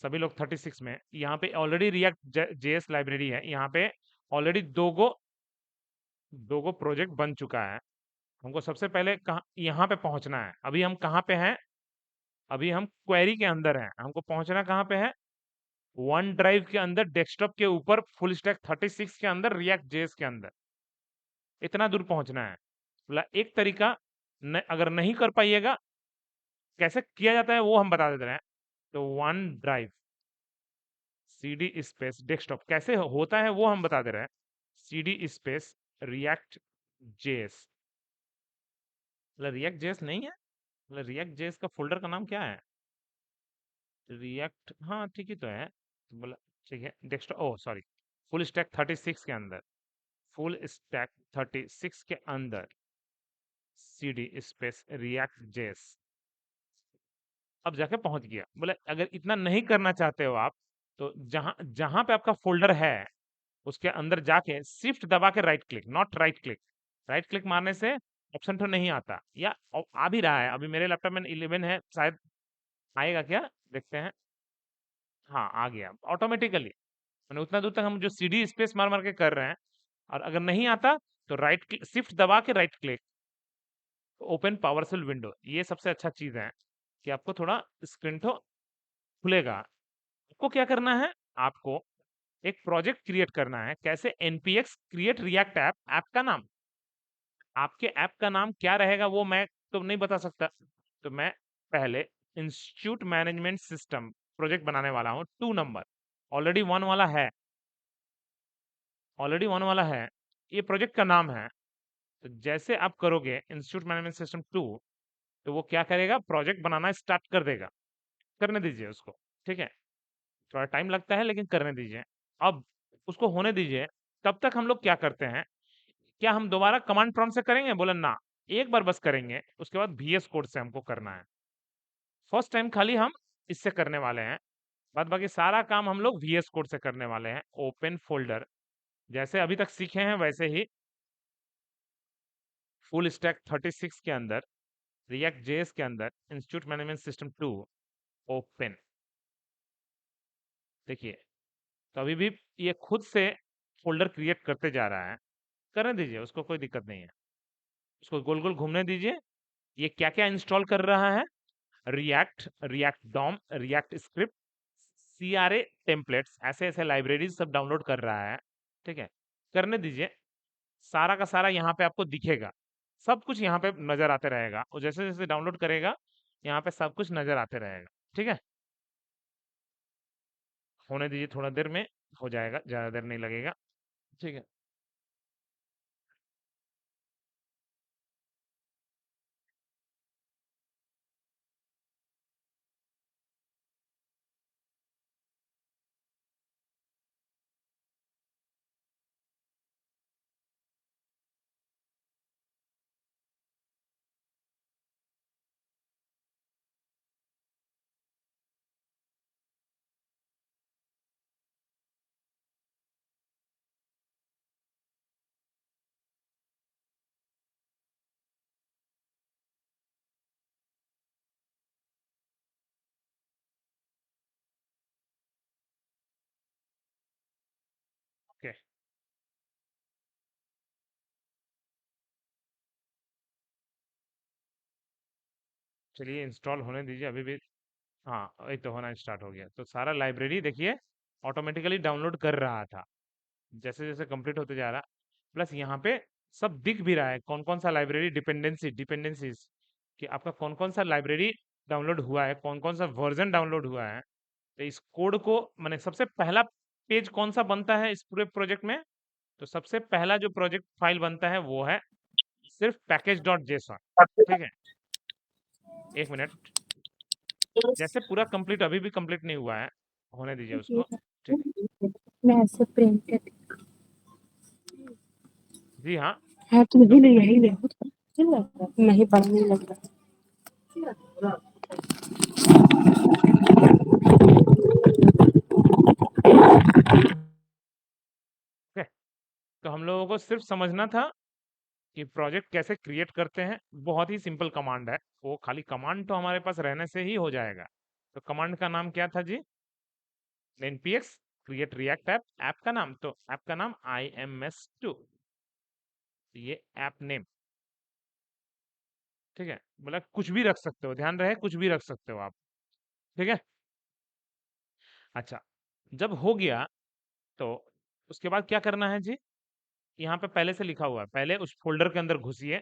सभी लोग 36 में। यहाँ पे ऑलरेडी रिएक्ट जेएस लाइब्रेरी है, यहाँ पे ऑलरेडी दो गो प्रोजेक्ट बन चुका है। हमको सबसे पहले कहाँ, यहाँ पे पहुंचना है। अभी हम कहाँ पे हैं, अभी हम क्वेरी के अंदर हैं, हमको पहुंचना कहाँ पे है, वन ड्राइव के अंदर, डेस्कटॉप के ऊपर, फुल स्टैक 36 के अंदर, रिएक्ट जेएस के अंदर, इतना दूर पहुंचना है। बोला एक तरीका, अगर नहीं कर पाइएगा, कैसे किया जाता है वो हम बता देते हैं। तो one drive, CD space desktop कैसे होता है वो हम बता दे रहे हैं। CD स्पेस रिएक्ट जेएस, मतलब रिएक्ट जेएस नहीं है, मतलब रिएक्ट जेएस का फोल्डर का नाम क्या है? रिएक्ट, हाँ ठीक ही तो है, तो बोला ठीक है desktop, oh sorry, full stack 36 के अंदर, फुल स्टैक 36 के अंदर CD स्पेस रिएक्ट जेएस। अब जाके पहुंच गया। बोले अगर इतना नहीं करना चाहते हो आप, तो जहां जहां पे आपका फोल्डर है उसके अंदर जाके शिफ्ट दबा के right click, not right click, right click मारने से ऑप्शन तो नहीं आता, या आ भी रहा है, अभी मेरे लैपटॉप में 11 है, शायद आएगा क्या, देखते हैं। हाँ आ गया ऑटोमेटिकली, मैंने उतना दूर तक हम जो सीडी स्पेस मार मार के कर रहे हैं, और अगर नहीं आता तो राइट क्लिक, शिफ्ट दबा के right click, open PowerShell window, ये सबसे अच्छा चीज है कि आपको थोड़ा स्क्रीन तो खुलेगा। आपको क्या करना है, आपको एक प्रोजेक्ट क्रिएट करना है। कैसे? npx create react app, app का नाम, आपके ऐप का नाम क्या रहेगा वो मैं तो नहीं बता सकता, तो मैं पहले इंस्टीट्यूट मैनेजमेंट सिस्टम प्रोजेक्ट बनाने वाला हूँ, 2 नंबर, ऑलरेडी 1 वाला है, ऑलरेडी 1 वाला है, ये प्रोजेक्ट का नाम है। तो जैसे आप करोगे इंस्टीट्यूट मैनेजमेंट सिस्टम 2, तो वो क्या करेगा, प्रोजेक्ट बनाना स्टार्ट कर देगा, करने दीजिए उसको, ठीक है, थोड़ा टाइम लगता है लेकिन करने दीजिए। अब उसको होने दीजिए, तब तक हम लोग क्या करते हैं, क्या हम दोबारा कमांड प्रॉम्प्ट से करेंगे? बोले ना, एक बार बस करेंगे, उसके बाद VS कोड से हमको करना है। फर्स्ट टाइम खाली हम इससे करने वाले हैं, बाद बाकी सारा काम हम लोग VS कोड से करने वाले हैं। ओपन फोल्डर, जैसे अभी तक सीखे हैं वैसे ही, फुल स्टैक 36 के अंदर, रिएक्ट जेएस के अंदर, इंस्टीट्यूट मैनेजमेंट सिस्टम 2, ओपन। देखिए, तो अभी भी ये खुद से फोल्डर क्रिएट करते जा रहा है, करने दीजिए उसको, कोई दिक्कत नहीं है, उसको गोल गोल घूमने दीजिए। ये क्या क्या इंस्टॉल कर रहा है, React, React DOM, React script, CRA templates, ऐसे ऐसे लाइब्रेरीज सब डाउनलोड कर रहा है, ठीक है, करने दीजिए। सारा का सारा यहाँ पे आपको दिखेगा, सब कुछ यहाँ पे नजर आते रहेगा, और जैसे जैसे डाउनलोड करेगा यहाँ पे सब कुछ नजर आते रहेगा, ठीक है। होने दीजिए, थोड़ा देर में हो जाएगा, ज्यादा देर नहीं लगेगा, ठीक है। ओके, चलिए इंस्टॉल होने दीजिए अभी भी। हाँ, ये तो होना स्टार्ट हो गया, तो सारा लाइब्रेरी देखिए ऑटोमेटिकली डाउनलोड कर रहा था, जैसे जैसे कंप्लीट होते जा रहा, प्लस यहाँ पे सब दिख भी रहा है कौन कौन सा लाइब्रेरी डिपेंडेंसीज, कि आपका कौन कौन सा लाइब्रेरी डाउनलोड हुआ है, कौन कौन सा वर्जन डाउनलोड हुआ है। तो इस कोड को, मैंने सबसे पहला पेज कौन सा बनता है इस पूरे प्रोजेक्ट में, तो सबसे पहला जो प्रोजेक्ट फाइल बनता है वो है सिर्फ पैकेज डॉट जेसन, ठीक है। एक मिनट, जैसे पूरा कंप्लीट, अभी भी कंप्लीट नहीं हुआ है, होने दीजिए उसको, ठीक है। मैं ऐसे प्रिंटेड जी हाँ, है तो तो यही नहीं पढ़ने लग रहा। ठीक है, तो हम लोगों को सिर्फ समझना था कि प्रोजेक्ट कैसे क्रिएट करते हैं, बहुत ही सिंपल कमांड है, वो खाली कमांड तो हमारे पास रहने से ही हो जाएगा। तो कमांड का नाम क्या था जी? npx create react app, app का नाम, तो ऐप का नाम IMS2, ये ऐप नेम, ठीक है, बोला कुछ भी रख सकते हो, ध्यान रहे कुछ भी रख सकते हो आप, ठीक है। अच्छा, जब हो गया तो उसके बाद क्या करना है जी, यहाँ पे पहले से लिखा हुआ है, पहले उस फोल्डर के अंदर घुसिए,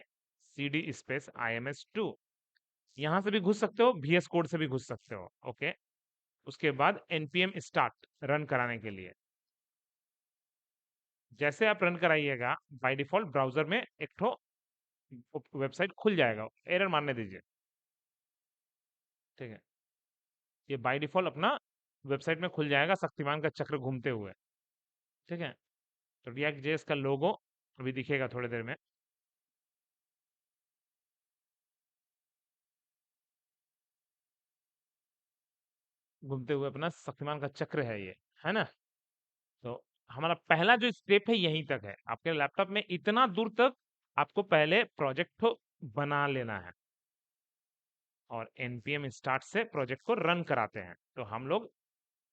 CD स्पेस IMS2, यहाँ से भी घुस सकते हो, VS कोड से भी घुस सकते हो, ओके। उसके बाद npm स्टार्ट रन कराने के लिए। जैसे आप रन कराइएगा बाय डिफॉल्ट ब्राउजर में एक ठो वेबसाइट खुल जाएगा, एरर मारने दीजिए। ठीक है, ये बाय डिफॉल्ट अपना वेबसाइट में खुल जाएगा शक्तिमान का चक्र घूमते हुए। ठीक है, तो रिएक्ट जेएस का लोगो अभी दिखेगा थोड़ी देर में। घूमते हुए अपना शक्तिमान का चक्र है ये, है ना। तो हमारा पहला जो स्टेप है यहीं तक है। आपके लैपटॉप में इतना दूर तक आपको पहले प्रोजेक्ट को बना लेना है और npm स्टार्ट से प्रोजेक्ट को रन कराते हैं। तो हम लोग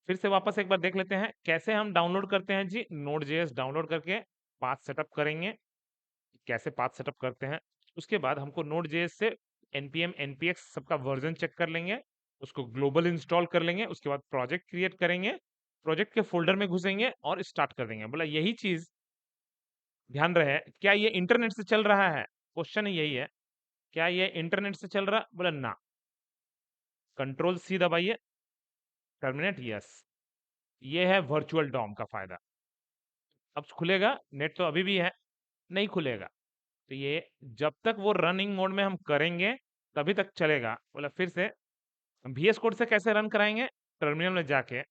फिर से वापस एक बार देख लेते हैं कैसे हम डाउनलोड करते हैं जी। Node.js डाउनलोड करके पाथ सेटअप करेंगे। कैसे पाथ सेटअप करते हैं, उसके बाद हमको Node.js से npm npx सबका वर्जन चेक कर लेंगे, उसको ग्लोबल इंस्टॉल कर लेंगे, उसके बाद प्रोजेक्ट क्रिएट करेंगे, प्रोजेक्ट के फोल्डर में घुसेंगे और स्टार्ट कर देंगे। बोला यही चीज ध्यान रहे, क्या ये इंटरनेट से चल रहा है? क्वेश्चन यही है, क्या ये इंटरनेट से चल रहा? बोला ना। कंट्रोल सी दबाइए, टर्मिनेट, यस। ये है वर्चुअल डॉम का फायदा। अब खुलेगा, नेट तो अभी भी है, नहीं खुलेगा। तो ये जब तक वो रनिंग मोड में हम करेंगे तभी तक चलेगा। बोला फिर से VS कोड से कैसे रन कराएंगे, टर्मिनल में जाके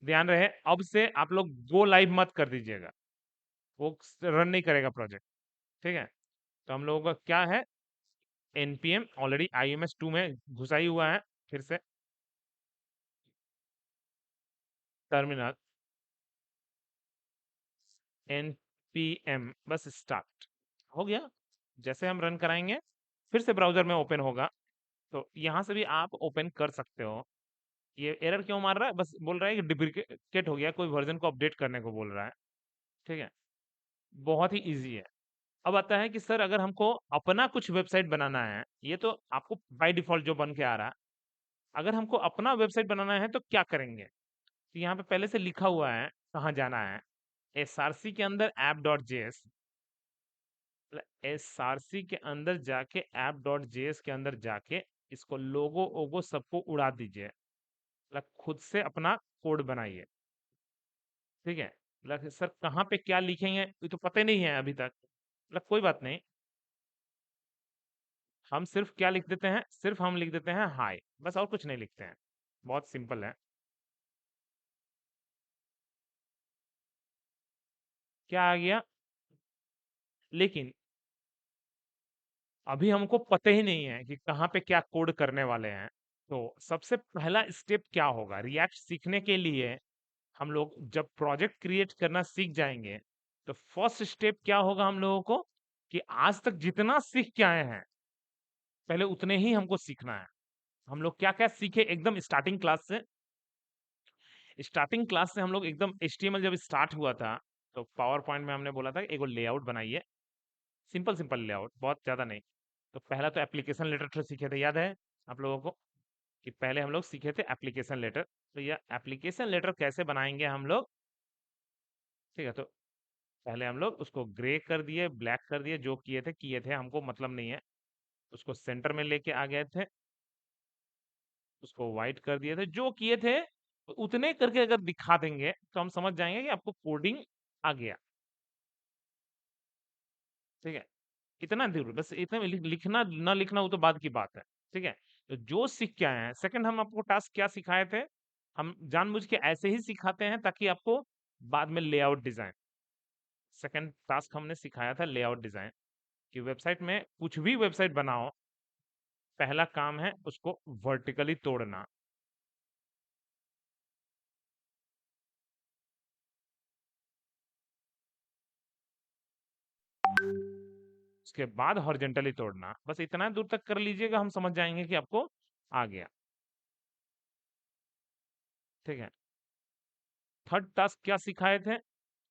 ध्यान रहे अब से आप लोग गो लाइव मत कर दीजिएगा, वो रन नहीं करेगा प्रोजेक्ट। ठीक है, तो हम लोगों का क्या है, npm ऑलरेडी IMS2 में घुसा ही हुआ है। फिर से टर्मिनल npm बस स्टार्ट हो गया। जैसे हम रन कराएंगे फिर से ब्राउजर में ओपन होगा, तो यहाँ से भी आप ओपन कर सकते हो। ये एरर क्यों मार रहा है, बस बोल रहा है कि डिप्रिकेट हो गया, कोई वर्जन को अपडेट करने को बोल रहा है। ठीक है, बहुत ही इजी है। अब आता है कि सर अगर हमको अपना कुछ वेबसाइट बनाना है, ये तो आपको बाय डिफॉल्ट जो बन के आ रहा है, अगर हमको अपना वेबसाइट बनाना है तो क्या करेंगे। तो यहाँ पे पहले से लिखा हुआ है कहाँ जाना है, SRC के अंदर app.js, SRC के अंदर जाके app.js के अंदर जाके इसको लोगो ओगो सबको उड़ा दीजिए, मतलब खुद से अपना कोड बनाइए। ठीक है, मतलब सर कहाँ पे क्या लिखेंगे ये तो पता ही नहीं है अभी तक, मतलब कोई बात नहीं, हम सिर्फ क्या लिख देते हैं, सिर्फ हम लिख देते हैं हाय, बस और कुछ नहीं लिखते हैं। बहुत सिंपल है। क्या आ गया, लेकिन अभी हमको पता ही नहीं है कि कहाँ पे क्या कोड करने वाले हैं। तो सबसे पहला स्टेप क्या होगा रिएक्ट सीखने के लिए, हम लोग जब प्रोजेक्ट क्रिएट करना सीख जाएंगे तो फर्स्ट स्टेप क्या होगा हम लोगों को, कि आज तक जितना सीख के आए हैं पहले उतने ही हमको सीखना है। हम लोग क्या क्या सीखे एकदम स्टार्टिंग क्लास से, हम लोग एकदम HTML जब स्टार्ट हुआ था तो पावर पॉइंट में हमने बोला था एगो लेआउट बनाइए, सिंपल सिंपल लेआउट, बहुत ज़्यादा नहीं। तो पहला तो एप्लीकेशन लेटर सीखे थे, याद है आप लोगों को कि पहले हम लोग सीखे थे एप्लीकेशन लेटर। तो यह एप्लीकेशन लेटर कैसे बनाएंगे हम लोग, ठीक है। तो पहले हम लोग उसको ग्रे कर दिए, ब्लैक कर दिए, जो किए थे हमको मतलब नहीं है। उसको सेंटर में लेके आ गए थे, उसको वाइट कर दिए थे, जो किए थे उतने करके अगर दिखा देंगे तो हम समझ जाएंगे कि आपको कोडिंग आ गया। ठीक है, इतना जरूर, बस इतना लिखना ना लिखना वो तो बाद की बात है। ठीक है, तो जो सीख के आए हैं, सेकंड हम आपको टास्क क्या सिखाए थे, हम जानबूझ के ऐसे ही सिखाते हैं ताकि आपको बाद में लेआउट डिजाइन, सेकंड टास्क हमने सिखाया था लेआउट डिजाइन, कि वेबसाइट में कुछ भी वेबसाइट बनाओ, पहला काम है उसको वर्टिकली तोड़ना। उसके बाद हॉरिजॉन्टली तोड़ना, बस इतना दूर तक कर लीजिएगा, हम समझ जाएंगे कि आपको आ गया। ठीक है, थर्ड टास्क क्या सिखाए थे,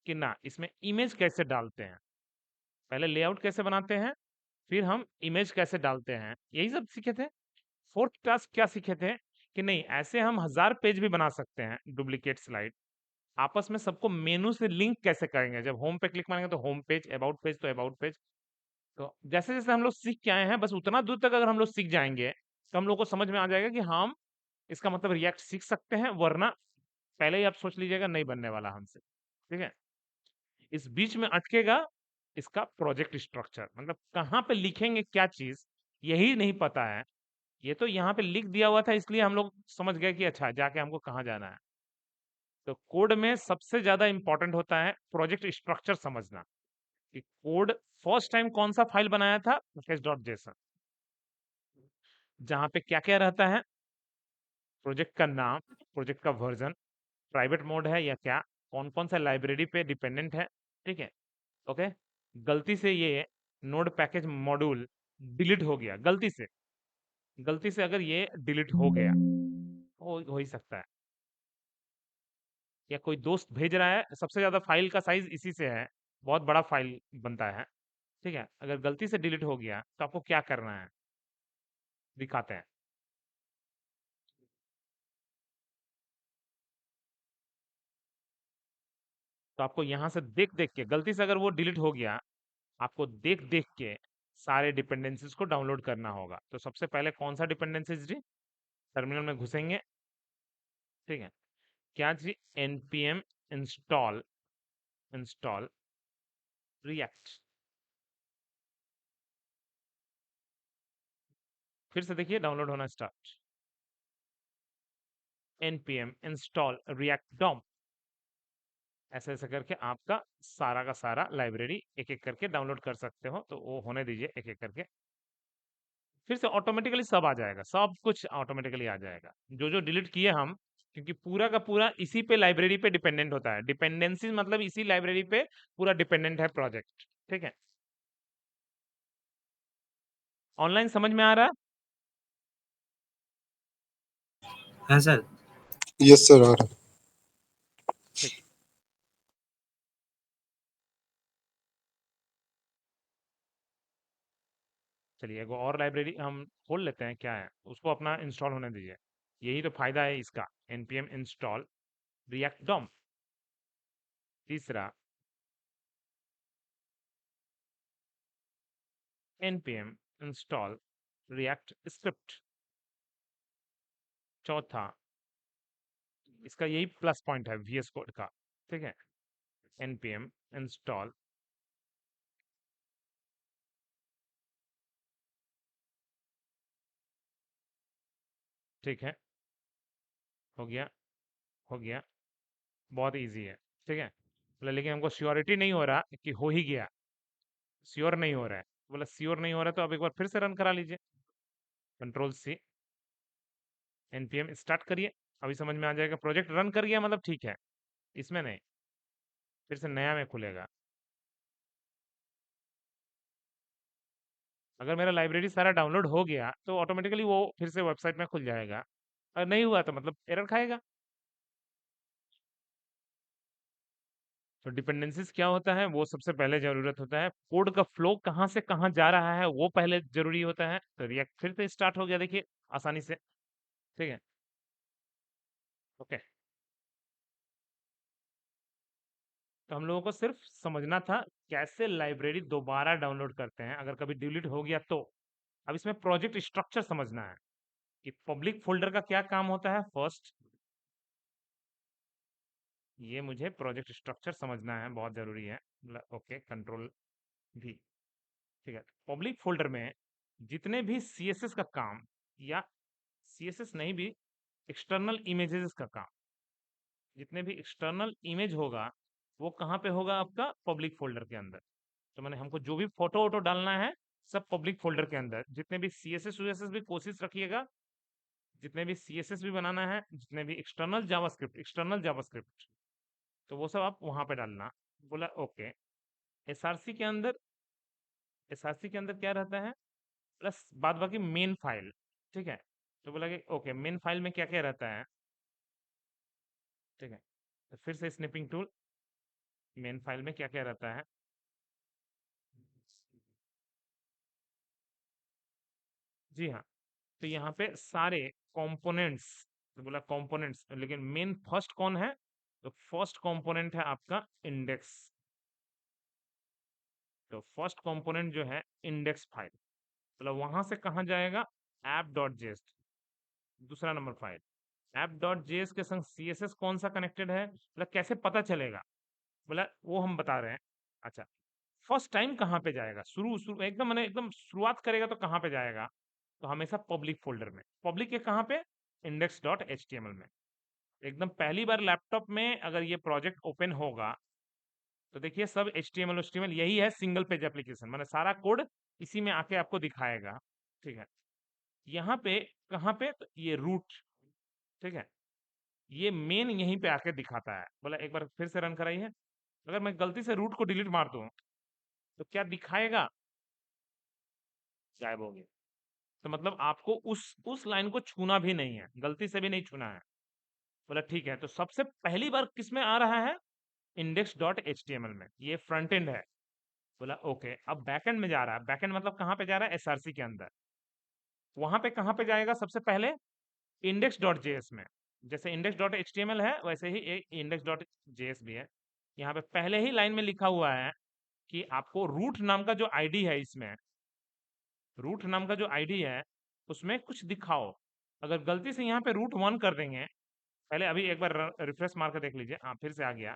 कि ना इसमें इमेज कैसे डालते हैं, पहले लेआउट कैसे बनाते हैं फिर हम इमेज कैसे डालते हैं, यही सब सीखे थे। फोर्थ टास्क क्या सीखे थे, कि नहीं ऐसे हम 1000 पेज भी बना सकते हैं, डुप्लीकेट स्लाइड, आपस में सबको मेनू से लिंक कैसे करेंगे, जब होम पे क्लिक मारेंगे तो होम पेज, अबाउट पेज तो अबाउट पेज। तो जैसे जैसे हम लोग सीख के आए हैं बस उतना दूर तक अगर हम लोग सीख जाएंगे तो हम लोग को समझ में आ जाएगा कि हम इसका मतलब रिएक्ट सीख सकते हैं, वरना पहले ही आप सोच लीजिएगा नहीं बनने वाला हमसे। ठीक है, इस बीच में अटकेगा इसका प्रोजेक्ट स्ट्रक्चर, मतलब कहाँ पे लिखेंगे क्या चीज यही नहीं पता है। ये तो यहाँ पे लिख दिया हुआ था, इसलिए हम लोग समझ गए कि अच्छा जाके हमको कहाँ जाना है। तो कोड में सबसे ज्यादा इंपॉर्टेंट होता है प्रोजेक्ट स्ट्रक्चर समझना, कि कोड फर्स्ट टाइम कौन सा फाइल बनाया था, sketch.json, जहाँ पे क्या क्या रहता है, प्रोजेक्ट का नाम, प्रोजेक्ट का वर्जन, प्राइवेट मोड है या क्या, कौन कौन सा लाइब्रेरी पे डिपेंडेंट है। ठीक है, ओके। गलती से ये नोड पैकेज मॉड्यूल डिलीट हो गया, गलती से अगर ये डिलीट हो गया, हो ही सकता है, या कोई दोस्त भेज रहा है, सबसे ज्यादा फाइल का साइज इसी से है, बहुत बड़ा फाइल बनता है। ठीक है, अगर गलती से डिलीट हो गया तो आपको क्या करना है, दिखाते हैं। तो आपको यहाँ से देख देख के, गलती से अगर वो डिलीट हो गया, आपको देख देख के सारे डिपेंडेंसीज को डाउनलोड करना होगा। तो सबसे पहले कौन सा डिपेंडेंसीज जी, टर्मिनल में घुसेंगे। ठीक है, क्या जी, npm इंस्टॉल इंस्टॉल रिएक्ट। फिर से देखिए डाउनलोड होना start, npm install React DOM. ऐसे ऐसे करके आपका सारा का सारा लाइब्रेरी एक एक करके डाउनलोड कर सकते हो, तो वो होने दीजिए एक एक करके। फिर से ऑटोमेटिकली सब आ जाएगा, सब कुछ ऑटोमेटिकली आ जाएगा, जो जो डिलीट किए हम, क्योंकि पूरा का पूरा इसी पे लाइब्रेरी पे डिपेंडेंट होता है, डिपेंडेंसी मतलब इसी लाइब्रेरी पे पूरा डिपेंडेंट है प्रोजेक्ट। ठीक है, ऑनलाइन समझ में आ रहा है? हाँ सर। यस सर आ रहा है। ठीक, चलिए एगो और लाइब्रेरी हम खोल लेते हैं, क्या है उसको अपना इंस्टॉल होने दीजिए। यही तो फायदा है इसका, npm इंस्टॉल रिएक्ट डॉम। तीसरा npm इंस्टॉल रिएक्ट स्क्रिप्ट। चौथा, इसका यही प्लस पॉइंट है VS कोड का। ठीक है, npm इंस्टॉल, ठीक है, हो गया, हो गया, बहुत इजी है। ठीक है, बोला लेकिन हमको श्योरिटी नहीं हो रहा कि हो ही गया, श्योर नहीं हो रहा है। बोला श्योर नहीं हो रहा है तो अब एक बार फिर से रन करा लीजिए, कंट्रोल C, npm स्टार्ट करिए, अभी समझ में आ जाएगा। प्रोजेक्ट रन कर गया मतलब ठीक है, इसमें नहीं, फिर से नया में खुलेगा। अगर मेरा लाइब्रेरी सारा डाउनलोड हो गया तो ऑटोमेटिकली वो फिर से वेबसाइट में खुल जाएगा, अगर नहीं हुआ तो मतलब एरर खाएगा। तो डिपेंडेंसीज क्या होता है, वो सबसे पहले जरूरत होता है, कोड का फ्लो कहाँ से कहाँ जा रहा है वो पहले जरूरी होता है। तो रिएक्ट फिर से स्टार्ट हो गया, देखिए आसानी से। ठीक है, ओके। तो हम लोगों को सिर्फ समझना था कैसे लाइब्रेरी दोबारा डाउनलोड करते हैं अगर कभी डिलीट हो गया तो। अब इसमें प्रोजेक्ट स्ट्रक्चर समझना है कि पब्लिक फोल्डर का क्या काम होता है। फर्स्ट, ये मुझे प्रोजेक्ट स्ट्रक्चर समझना है, बहुत जरूरी है। ओके, कंट्रोल भी। ठीक है, पब्लिक फोल्डर में जितने भी CSS का काम, या CSS नहीं भी, एक्सटर्नल इमेजेस का काम, जितने भी एक्सटर्नल इमेज होगा वो कहाँ पे होगा, आपका पब्लिक फोल्डर के अंदर। तो मैंने हमको जो भी फोटो वोटो डालना है सब पब्लिक फोल्डर के अंदर। जितने भी CSS USS भी कोशिश रखिएगा, जितने भी CSS भी बनाना है, जितने भी एक्सटर्नल जावास्क्रिप्ट, तो वो सब आप वहां पे डालना। बोला ओके। SRC के अंदर, SRC के अंदर क्या रहता है, प्लस बाद बाकी मेन फाइल। ठीक है, तो बोला कि ओके मेन फाइल में क्या क्या रहता है। ठीक है, तो फिर से स्निपिंग टूल, मेन फाइल में क्या क्या रहता है। जी हाँ, तो यहाँ पे सारे कंपोनेंट्स, तो बोला कंपोनेंट्स, लेकिन मेन फर्स्ट कौन है, तो फर्स्ट कंपोनेंट है आपका इंडेक्स। तो फर्स्ट कंपोनेंट जो है इंडेक्स फाइल, मतलब वहां से कहाँ जाएगा, app.js, दूसरा number file. App dot JS के संग सीएसएस कौन सा कनेक्टेड है, मतलब कैसे पता चलेगा, बोला वो हम बता रहे हैं। अच्छा, फर्स्ट टाइम कहाँ पे जाएगा, शुरू शुरू एकदम मैंने एकदम शुरुआत करेगा तो कहाँ पे जाएगा, तो हमेशा पब्लिक फोल्डर में। पब्लिक के कहाँ पे, इंडेक्स डॉट एच में। एकदम पहली बार लैपटॉप में अगर ये प्रोजेक्ट ओपन होगा तो देखिए सब एच टी एम एल यही है, सिंगल पेज एप्लीकेशन, मैंने सारा कोड इसी में आके आपको दिखाएगा। ठीक है, यहाँ पे कहाँ पे, तो ये रूट, ठीक है, ये मेन यहीं पे आके दिखाता है। बोला एक बार फिर से रन कराइए, अगर मैं गलती से रूट को डिलीट मार दूं तो क्या दिखाएगा, गायब हो गया। तो मतलब आपको उस लाइन को छूना भी नहीं है, गलती से भी नहीं छूना है। बोला ठीक है, तो सबसे पहली बार किस में आ रहा है, index dot H T M L में, ये फ्रंट एंड है। बोला ओके, अब बैकएंड में जा रहा है, बैकएंड मतलब कहाँ पे जा रहा है, एसआरसी के अंदर। वहां पे कहाँ पे जाएगा सबसे पहले, इंडेक्स डॉट जेएस में। जैसे index dot H T M L है वैसे ही एक इंडेक्स डॉट जेएस भी है। यहाँ पे पहले ही लाइन में लिखा हुआ है कि आपको रूट नाम का जो आईडी है, इसमें रूट नाम का जो आईडी है उसमें कुछ दिखाओ। अगर गलती से यहाँ पे रूट वन कर देंगे, पहले अभी एक बार रिफ्रेश मार कर देख लीजिए, हाँ फिर से आ गया,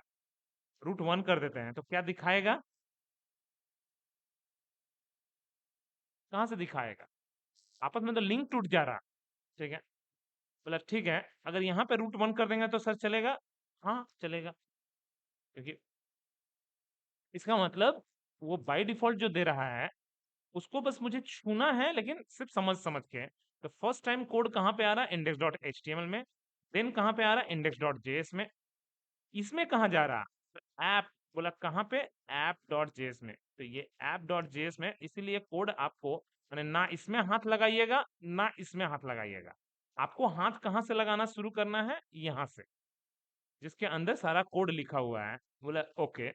रूट वन कर देते हैं तो क्या दिखाएगा, कहाँ से दिखाएगा, आपस में तो लिंक टूट जा रहा। ठीक है, बोला ठीक है, अगर यहाँ पे रूट वन कर देंगे तो सर चलेगा, हाँ चलेगा, क्योंकि इसका मतलब वो बाय डिफॉल्ट जो दे रहा है उसको बस मुझे छूना है, लेकिन सिर्फ समझ समझ के। तो फर्स्ट टाइम कोड कहाँ पे आ रहा है, index dot H T M L में। देन कहाँ पे आ रहा है, इंडेक्स डॉट जेएस में। इसमें कहाँ जा रहा, ऐप, बोला कहाँ पे, ऐप डॉट जेएस में। तो ये ऐप डॉट जेएस में, इसीलिए कोड आपको मैंने ना इसमें हाथ लगाइएगा ना इसमें हाथ लगाइएगा। आपको हाथ कहाँ से लगाना शुरू करना है, यहाँ से, जिसके अंदर सारा कोड लिखा हुआ है। बोला ओके,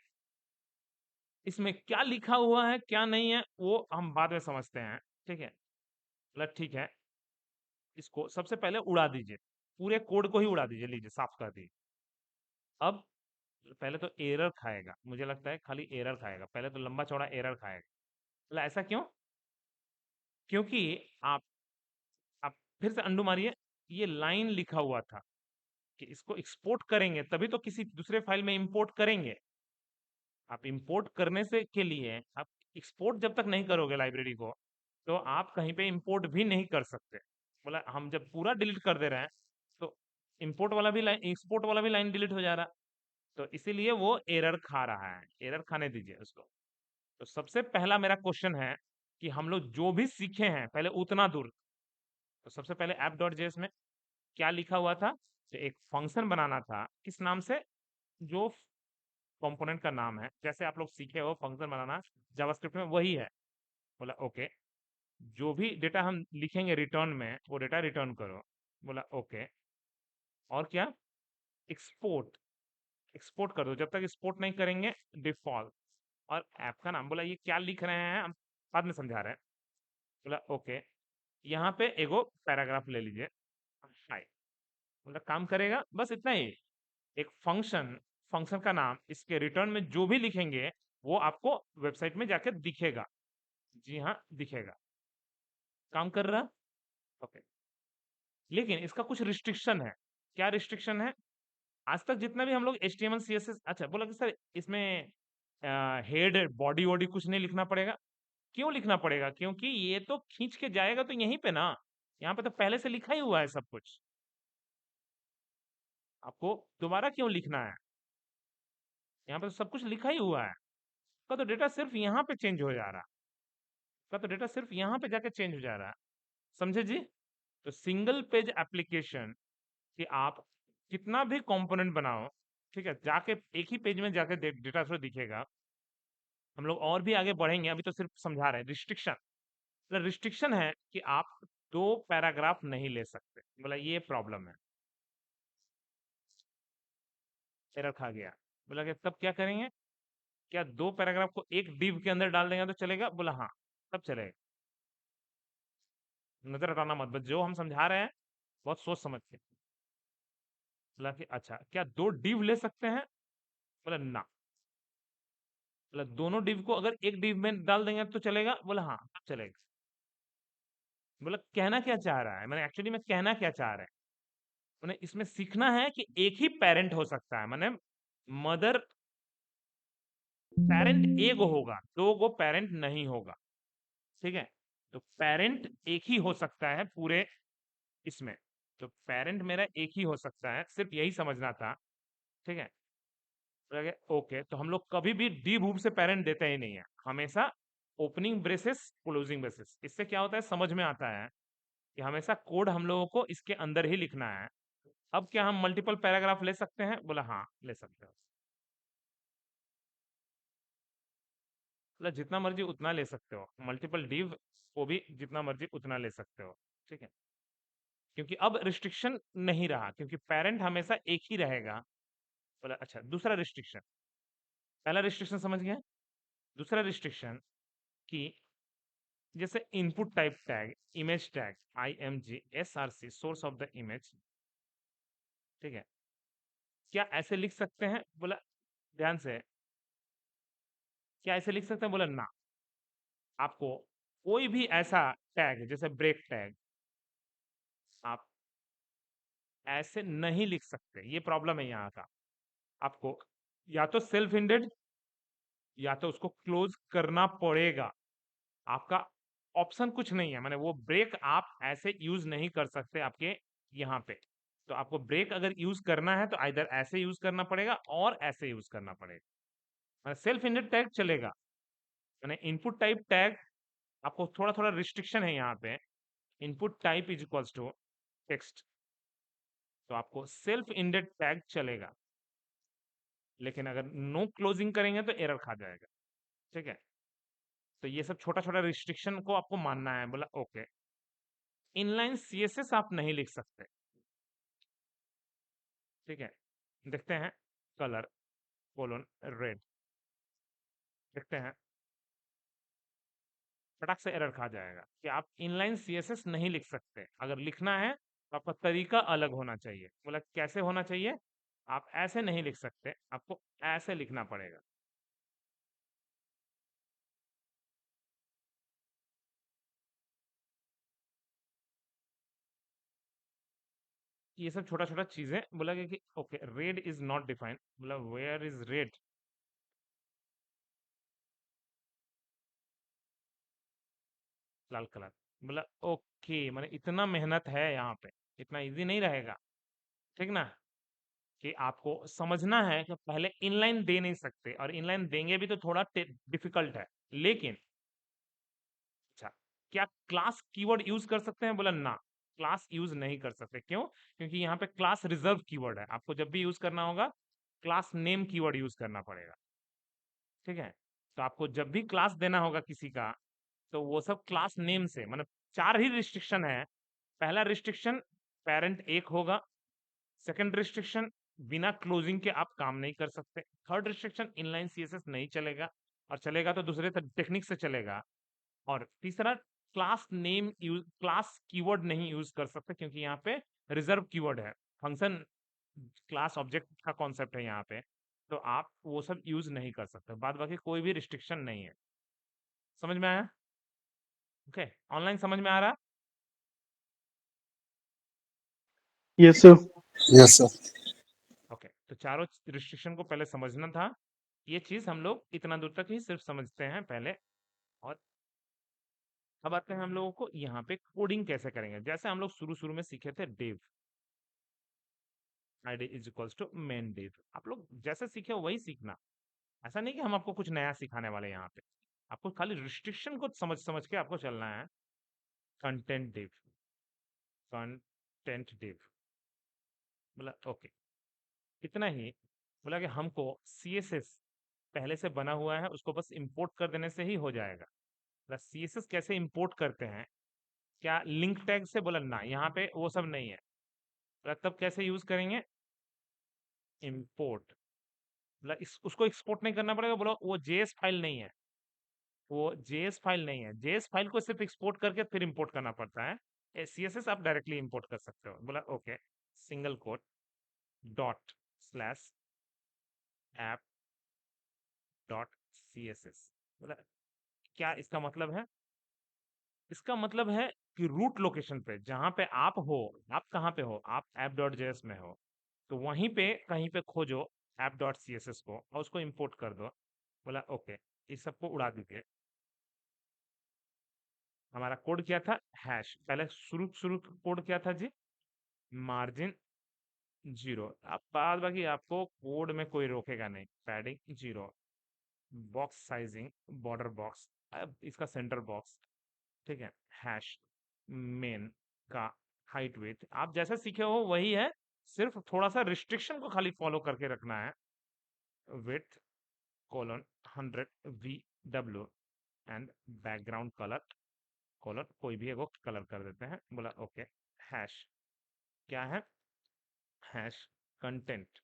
इसमें क्या लिखा हुआ है क्या नहीं है वो हम बाद में समझते हैं। ठीक है, बोला ठीक है, इसको सबसे पहले उड़ा दीजिए, पूरे कोड को ही उड़ा दीजिए, लीजिए साफ कर दीजिए। अब पहले तो एरर खाएगा, मुझे लगता है खाली एरर खाएगा, पहले तो लंबा चौड़ा एरर खाएगा। बोला ऐसा क्यों, क्योंकि आप आप फिर से अंडू मारिए, ये लाइन लिखा हुआ था कि इसको एक्सपोर्ट करेंगे तभी तो किसी दूसरे फाइल में इंपोर्ट करेंगे। आप इंपोर्ट करने से के लिए आप एक्सपोर्ट जब तक नहीं करोगे लाइब्रेरी को, तो आप कहीं पे इंपोर्ट भी नहीं कर सकते। बोला हम जब पूरा डिलीट कर दे रहे हैं तो इंपोर्ट वाला भी लाइन, एक्सपोर्ट वाला भी लाइन डिलीट हो जा रहा, तो इसीलिए वो एरर खा रहा है, एरर खाने दीजिए उसको। तो सबसे पहला मेरा क्वेश्चन है कि हम लोग जो भी सीखे हैं पहले उतना दूर, तो सबसे पहले ऐप डॉट जेएस में क्या लिखा हुआ था, तो एक फंक्शन बनाना था, किस नाम से, जो कंपोनेंट का नाम है, जैसे आप लोग सीखे हो फंक्शन बनाना जावास्क्रिप्ट में वही है। बोला ओके, जो भी डेटा हम लिखेंगे रिटर्न में वो डेटा रिटर्न करो। बोला ओके, और क्या, एक्सपोर्ट, एक्सपोर्ट कर दो, जब तक एक्सपोर्ट नहीं करेंगे डिफॉल्ट। और ऐप का नाम, बोला ये क्या लिख रहे हैं हम बाद में समझा रहे हैं। बोला ओके, यहाँ पे एगो पैराग्राफ ले लीजिए, हाय, बोला काम करेगा, बस इतना ही। एक फंक्शन, फंक्शन का नाम, इसके रिटर्न में जो भी लिखेंगे वो आपको वेबसाइट में जाके दिखेगा। जी हाँ दिखेगा, काम कर रहा। ओके, लेकिन इसका कुछ रिस्ट्रिक्शन है। क्या रिस्ट्रिक्शन है, आज तक जितना भी हम लोग H T M L C S S, अच्छा बोला कि सर इसमें हेड बॉडी वॉडी कुछ नहीं लिखना पड़ेगा। क्यों लिखना पड़ेगा, क्योंकि ये तो खींच के जाएगा तो यहीं पे ना, यहाँ पे तो पहले से लिखा ही हुआ है सब कुछ, आपको दोबारा क्यों लिखना है, यहाँ पे तो सब कुछ लिखा ही हुआ है। का तो डेटा सिर्फ यहाँ पे चेंज हो जा रहा, का तो डेटा सिर्फ यहाँ पे जाके चेंज हो जा रहा है, समझे जी। तो सिंगल पेज एप्लीकेशन कि आप कितना भी कंपोनेंट बनाओ, ठीक है, जाके एक ही पेज में जाके डेटा थ्रो दिखेगा। हम लोग और भी आगे बढ़ेंगे, अभी तो सिर्फ समझा रहे हैं रिस्ट्रिक्शन। मतलब रिस्ट्रिक्शन है कि आप दो पैराग्राफ नहीं ले सकते, बोला ये प्रॉब्लम है, एरर खा गया। बोला कि तब क्या करेंगे, क्या दो पैराग्राफ को एक डिव के अंदर डाल देंगे तो चलेगा, बोला हाँ तब चलेगा। नजर हटाना मत, बस जो हम समझा रहे हैं बहुत सोच समझ के। बोला कि अच्छा क्या दो डिव ले सकते हैं, बोला ना। बोला दोनों डिव को अगर एक डिव में डाल देंगे तो चलेगा, बोला हाँ तब चलेगा। बोला कहना क्या चाह रहा है, मैंने एक्चुअली में कहना क्या चाह रहे हैं, मैंने इसमें सीखना है कि एक ही पेरेंट हो सकता है, मैंने मदर पेरेंट एक होगा, दो गो पेरेंट नहीं होगा, ठीक है। तो पेरेंट एक ही हो सकता है पूरे इसमें, तो पेरेंट मेरा एक ही हो सकता है, सिर्फ यही समझना था, ठीक है। ओके, तो हम लोग कभी भी डी बूब से पेरेंट देते ही नहीं है, हमेशा ओपनिंग ब्रेसेस क्लोजिंग ब्रेसेस। इससे क्या होता है, समझ में आता है कि हमेशा कोड हम लोगों को इसके अंदर ही लिखना है। अब क्या हम मल्टीपल पैराग्राफ ले सकते हैं, बोला हाँ ले सकते हो, मतलब जितना मर्जी उतना ले सकते हो, मल्टीपल डिव को भी जितना मर्जी उतना ले सकते हो, ठीक है। क्योंकि अब रिस्ट्रिक्शन नहीं रहा, क्योंकि पेरेंट हमेशा एक ही रहेगा। बोला अच्छा, दूसरा रिस्ट्रिक्शन, पहला रिस्ट्रिक्शन समझ गए, दूसरा रिस्ट्रिक्शन कि जैसे input type tag, image tag, IMG SRC source of the image, ठीक है, क्या ऐसे लिख सकते हैं, बोला ध्यान से, क्या ऐसे लिख सकते हैं, बोला ना, आपको कोई भी ऐसा टैग जैसे ब्रेक टैग आप ऐसे नहीं लिख सकते, ये प्रॉब्लम है यहाँ का। आपको या तो सेल्फ इंडेड या तो उसको क्लोज करना पड़ेगा, आपका ऑप्शन कुछ नहीं है, माने वो ब्रेक आप ऐसे यूज नहीं कर सकते आपके यहाँ पे। तो आपको ब्रेक अगर यूज करना है तो आइदर ऐसे यूज करना पड़ेगा और ऐसे यूज करना पड़ेगा। सेल्फ इंडेड टैग चलेगा, माने इनपुट टाइप टैग आपको थोड़ा थोड़ा रिस्ट्रिक्शन है यहाँ पे, input type is equals to text, तो आपको सेल्फ इंडेड टैग चलेगा, लेकिन अगर नो क्लोजिंग करेंगे तो एरर खा जाएगा, ठीक है। तो ये सब छोटा छोटा रिस्ट्रिक्शन को आपको मानना है, बोला ओके। इनलाइन CSS आप नहीं लिख सकते, ठीक है। देखते हैं कलर कोलोन रेड, देखते हैं, फटाक से एरर खा जाएगा कि आप इनलाइन CSS नहीं लिख सकते, अगर लिखना है तो आपका तरीका अलग होना चाहिए। बोला कैसे होना चाहिए, आप ऐसे नहीं लिख सकते, आपको ऐसे लिखना पड़ेगा। ये सब छोटा छोटा चीजें, बोला कि okay red is not defined, बोला वेयर इज रेड, लाल कलर, बोला ओके, मैंने इतना मेहनत है यहाँ पे, इतना इजी नहीं रहेगा, ठीक ना। कि आपको समझना है कि पहले इनलाइन दे नहीं सकते, और इनलाइन देंगे भी तो थोड़ा डिफिकल्ट है, लेकिन अच्छा, क्या क्लास कीवर्ड यूज कर सकते हैं, बोला ना, क्लास यूज नहीं कर सकते, क्यों, क्योंकि यहाँ पे क्लास रिजर्व कीवर्ड है, आपको जब भी यूज करना होगा क्लास नेम कीवर्ड यूज करना पड़ेगा, ठीक है। तो आपको जब भी क्लास देना होगा किसी का, तो वो सब क्लास नेम से, मतलब चार ही रिस्ट्रिक्शन है। पहला रिस्ट्रिक्शन पेरेंट एक होगा, सेकंड रिस्ट्रिक्शन बिना क्लोजिंग के आप काम नहीं कर सकते, थर्ड रिस्ट्रिक्शन इनलाइन CSS नहीं चलेगा, और चलेगा तो दूसरे टेक्निक से चलेगा, और तीसरा class name use, class keyword नहीं यूज कर सकते, क्योंकि यहाँ पे रिजर्व कीवर्ड है, फंक्शन क्लास ऑब्जेक्ट का कॉन्सेप्ट है यहाँ पे, तो आप वो सब यूज नहीं कर सकते, बाद बाकी कोई भी रिस्ट्रिक्शन नहीं है। समझ में आया, ओके, ऑनलाइन समझ में आ रहा, Yes, sir. Yes, sir. Okay. तो चारों रिस्ट्रिक्शन को पहले समझना था, ये चीज हम लोग इतना दूर तक ही सिर्फ समझते हैं पहले, और अब आते हैं हम लोगों को यहाँ पे कोडिंग कैसे करेंगे। जैसे हम लोग शुरू शुरू में सीखे थे div, id is equals to main div, आप लोग जैसे सीखे हो वही सीखना, ऐसा नहीं कि हम आपको कुछ नया सिखाने वाले हैं यहाँ पे, आपको खाली रिस्ट्रिक्शन को समझ समझ के आपको चलना है। कंटेंट div, कंटेंट div, बोला ओके, इतना ही। बोला कि हमको CSS पहले से बना हुआ है, उसको बस इंपोर्ट कर देने से ही हो जाएगा। बोला CSS कैसे इंपोर्ट करते हैं, क्या लिंक टैग से, बोला ना, यहाँ पे वो सब नहीं है। बोला तब कैसे यूज करेंगे, इंपोर्ट, बोला उसको एक्सपोर्ट नहीं करना पड़ेगा, बोला वो JS फाइल नहीं है, वो JS फाइल नहीं है, JS फाइल को सिर्फ एक्सपोर्ट करके फिर इंपोर्ट करना पड़ता है, CSS आप डायरेक्टली इंपोर्ट कर सकते हो। बोला okay, single quote dot slash app dot CSS, बोला क्या इसका मतलब है, इसका मतलब है आपकी रूट लोकेशन पे, जहां पे आप हो, आप कहाँ पे हो, आप app.js में हो, तो वहीं पे कहीं पे खोजो app.css को और उसको इंपोर्ट कर दो। बोला ओके, इस सबको उड़ा दीजिए। हमारा कोड क्या था, हैश। पहले शुरू शुरू कोड क्या था जी, मार्जिन 0। अब बाद बाकी आपको कोड में कोई रोकेगा नहीं। Padding 0, box sizing border box, अब इसका सेंटर बॉक्स, ठीक है। हैश मेन का हाइट विड्थ आप जैसे सीखे हो वही है, सिर्फ थोड़ा सा रिस्ट्रिक्शन को खाली फॉलो करके रखना है। Width colon 100 VW and background colour colon कोई भी एगो कलर कर देते हैं। बोला ओके। हैश क्या है, हैश कंटेंट,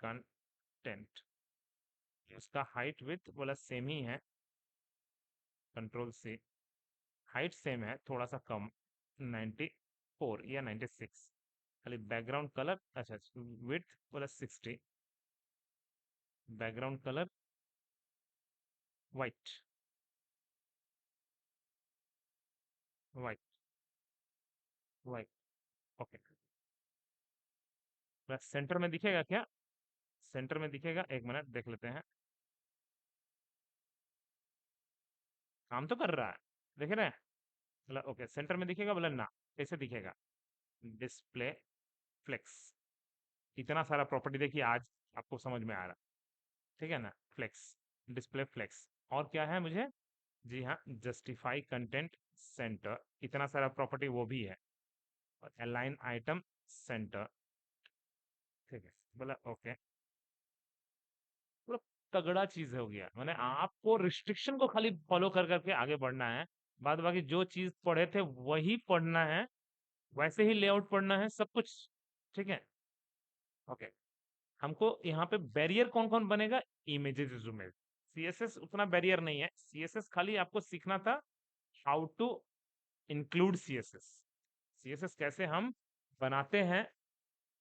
कंटेंट उसका हाइट विड्थ बोला सेम ही है, कंट्रोल से हाइट सेम है, थोड़ा सा कम 94 या 96। खाली बैकग्राउंड कलर, अच्छा विड्थ बोला 60, background colour white, white, white, okay. बस सेंटर में दिखेगा क्या, सेंटर में दिखेगा, एक मिनट देख लेते हैं। काम तो कर रहा है, देख रहे हैं। बोला ओके, सेंटर में दिखेगा, बोला ना। कैसे दिखेगा, डिस्प्ले फ्लेक्स, इतना सारा प्रॉपर्टी देखिए आज आपको समझ में आ रहा, ठीक है ना। फ्लेक्स, डिस्प्ले फ्लेक्स, और क्या है मुझे, जी हाँ, जस्टिफाई कंटेंट सेंटर, इतना सारा प्रॉपर्टी वो भी है। और अलाइन आइटम सेंटर, ठीक है। बोला ओके, पूरा तगड़ा चीज हो गया। मैंने आपको रिस्ट्रिक्शन को खाली फॉलो कर करके आगे बढ़ना है, बाद बाकी जो चीज पढ़े थे वही पढ़ना है, वैसे ही लेआउट पढ़ना है, सब कुछ ठीक है। ओके, हमको यहाँ पे बैरियर कौन कौन बनेगा, इमेजेस इमेज। सीएसएस उतना बैरियर नहीं है, सीएसएस खाली आपको सीखना था how to include CSS, CSS कैसे हम बनाते हैं,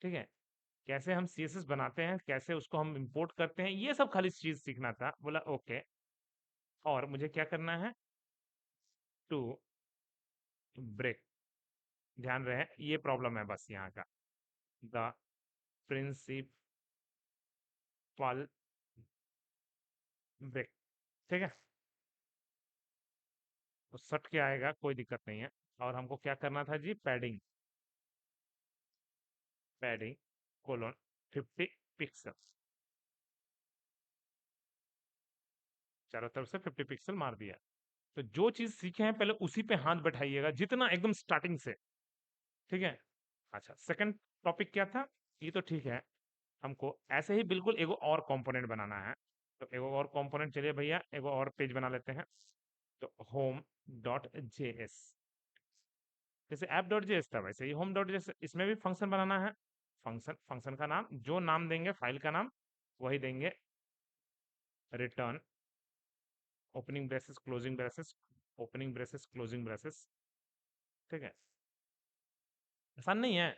ठीक है। कैसे हम सीएसएस बनाते हैं, कैसे उसको हम इंपोर्ट करते हैं, ये सब खाली चीज सीखना था। बोला ओके, और मुझे क्या करना है, टू ब्रेक, ध्यान रहे ये प्रॉब्लम है बस यहाँ का, द प्रिंसिपल ब्रेक, ठीक है। तो सट के आएगा, कोई दिक्कत नहीं है। और हमको क्या करना था जी, पैडिंग, पैडिंग कोलोन 50 पिक्सल, चारों तरफ से 50 पिक्सल मार दिया। तो जो चीज सीखे हैं पहले उसी पे हाथ बैठाइएगा, जितना एकदम स्टार्टिंग से, ठीक है। अच्छा, सेकंड टॉपिक क्या था, ये तो ठीक है। हमको ऐसे ही बिल्कुल एगो और कंपोनेंट बनाना है। तो एगो और कंपोनेंट, चलिए भैया एगो और पेज बना लेते हैं। तो होम डॉट जेएस, जैसे ऐप डॉट जेएस था वैसे ही होम डॉट जेएस, इसमें भी फंक्शन बनाना है। फंक्शन, फंक्शन का नाम, जो नाम देंगे फाइल का नाम वही देंगे। Return opening braces closing braces, opening braces closing braces, ठीक है। आसान नहीं है,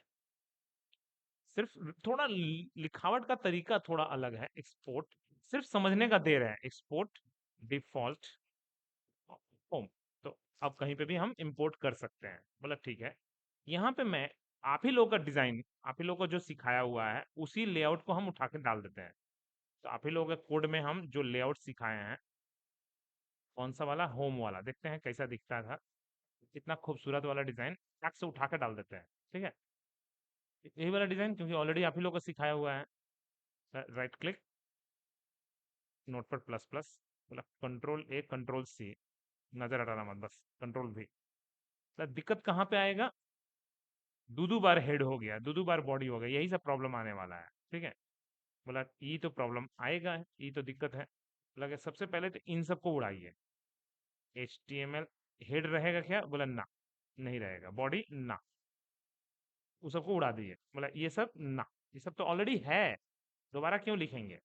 सिर्फ थोड़ा लिखावट का तरीका थोड़ा अलग है। एक्सपोर्ट सिर्फ समझने का देर है, एक्सपोर्ट डिफॉल्ट होम। तो अब कहीं पे भी हम इंपोर्ट कर सकते हैं। बोला ठीक है, यहाँ पे मैं आप ही लोगों का डिजाइन, आप ही लोगों को जो सिखाया हुआ है उसी लेआउट को हम उठा के डाल देते हैं। तो आप ही लोगों के कोड में हम जो लेआउट सिखाए हैं, कौन सा वाला, होम वाला, देखते हैं कैसा दिखता था। इतना खूबसूरत वाला डिजाइन टक से उठा के डाल देते हैं, ठीक है। यही वाला डिजाइन, क्योंकि ऑलरेडी आप ही लोगों को सिखाया हुआ है। Right click, notepad plus plus, बोला कंट्रोल ए कंट्रोल सी, नजर हटाना मत, बस कंट्रोल भी। दिक्कत कहाँ पे आएगा, दो बार हेड हो गया, दो बार बॉडी हो गया, यही सब प्रॉब्लम आने वाला है, ठीक है। बोला ये तो प्रॉब्लम आएगा, ये तो दिक्कत है। बोला सबसे पहले तो इन सबको उड़ाइए। HTML हेड रहेगा क्या, बोला ना, नहीं रहेगा। बॉडी ना, उस सबको उड़ा दिए। बोला ये सब ना, ये सब तो ऑलरेडी है, दोबारा क्यों लिखेंगे।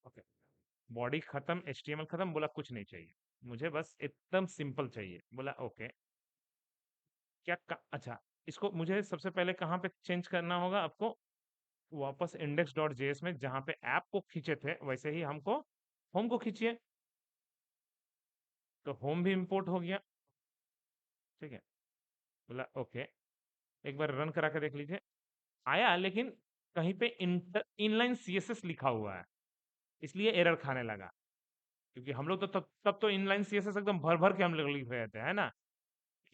ओके, बॉडी खत्म, HTML खत्म, बोला कुछ नहीं चाहिए मुझे, बस एकदम सिंपल चाहिए। बोला ओके, अच्छा, इसको मुझे सबसे पहले कहाँ पे चेंज करना होगा, आपको वापस इंडेक्स डॉट जेएस में, जहां पे ऐप को खींचे थे वैसे ही हमको होम को खींचिए। तो होम भी इंपोर्ट हो गया। ठीक है, बोला ओके, एक बार रन करा के देख लीजिए, आया, लेकिन कहीं पे इनलाइन सीएसएस लिखा हुआ है, इसलिए एरर खाने लगा। क्योंकि हम लोग तो तब तो इनलाइन सीएसएस एकदम भर भर के हम लोग लिख रहे थे, है ना।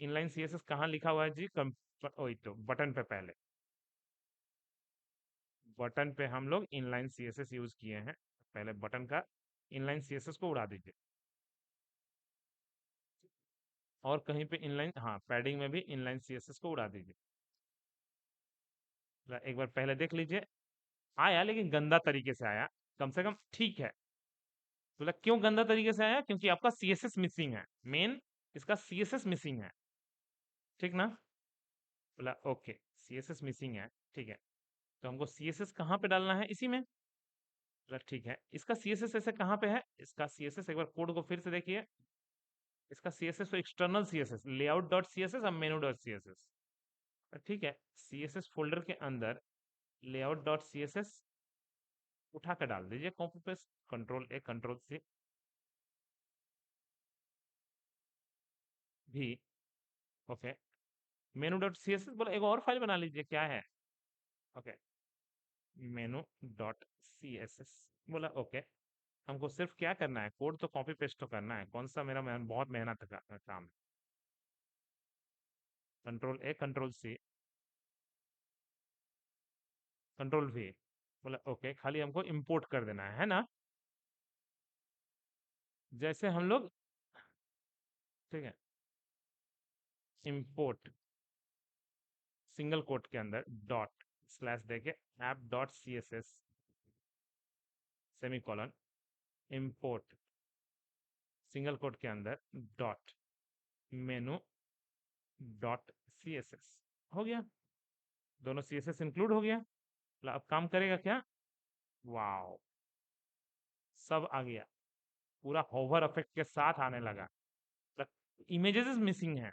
इनलाइन सीएसएस कहाँ लिखा हुआ है जी? वही तो बटन पे, पहले बटन पे हम लोग इनलाइन सीएसएस यूज किए हैं। पहले बटन का इनलाइन सीएसएस को उड़ा दीजिए, और कहीं पे इनलाइन, हाँ, पैडिंग में भी इनलाइन सीएसएस को उड़ा दीजिए। एक बार पहले देख लीजिए, आया लेकिन गंदा तरीके से आया, कम से कम ठीक है। बोला क्यों गंदा तरीके से आया? क्योंकि आपका सीएसएस मिसिंग है, मेन इसका सीएसएस मिसिंग है, ठीक ना। बोला ओके, सीएसएस मिसिंग है, ठीक है, तो हमको सीएसएस कहाँ पे डालना है? इसी में। बोला ठीक है, इसका सीएसएस ऐसे कहाँ पे है? इसका सीएसएस एक बार कोड को फिर से देखिए, इसका सीएसएस तो external CSS, layout dot CSS और मेनू डॉट सीएसएस, ठीक है। सीएसएस फोल्डर के अंदर लेआउट डॉट सीएसएस उठा कर डाल दीजिए, copy paste, control A control C भी, ओके। मेनू डॉट सीएसएस, बोला एक और फाइल बना लीजिए, क्या है? ओके, मेनू डॉट सीएसएस, बोला ओके। हमको सिर्फ क्या करना है? कोड तो कॉपी पेस्ट तो करना है, कौन सा मेरा बहुत मेहनत का काम है। Control A control C control V, बोला ओके, खाली हमको इंपोर्ट कर देना है ना। जैसे हम लोग, ठीक है, इंपोर्ट सिंगल कोट के अंदर डॉट स्लैश देके app dot C S S semicolon, import single quote के अंदर dot menu dot C S S, हो गया, दोनों सी एस एस इंक्लूड हो गया। अब काम करेगा क्या? वाओ, सब आ गया, पूरा होवर इफेक्ट के साथ आने लगा। इमेजेस मिसिंग है,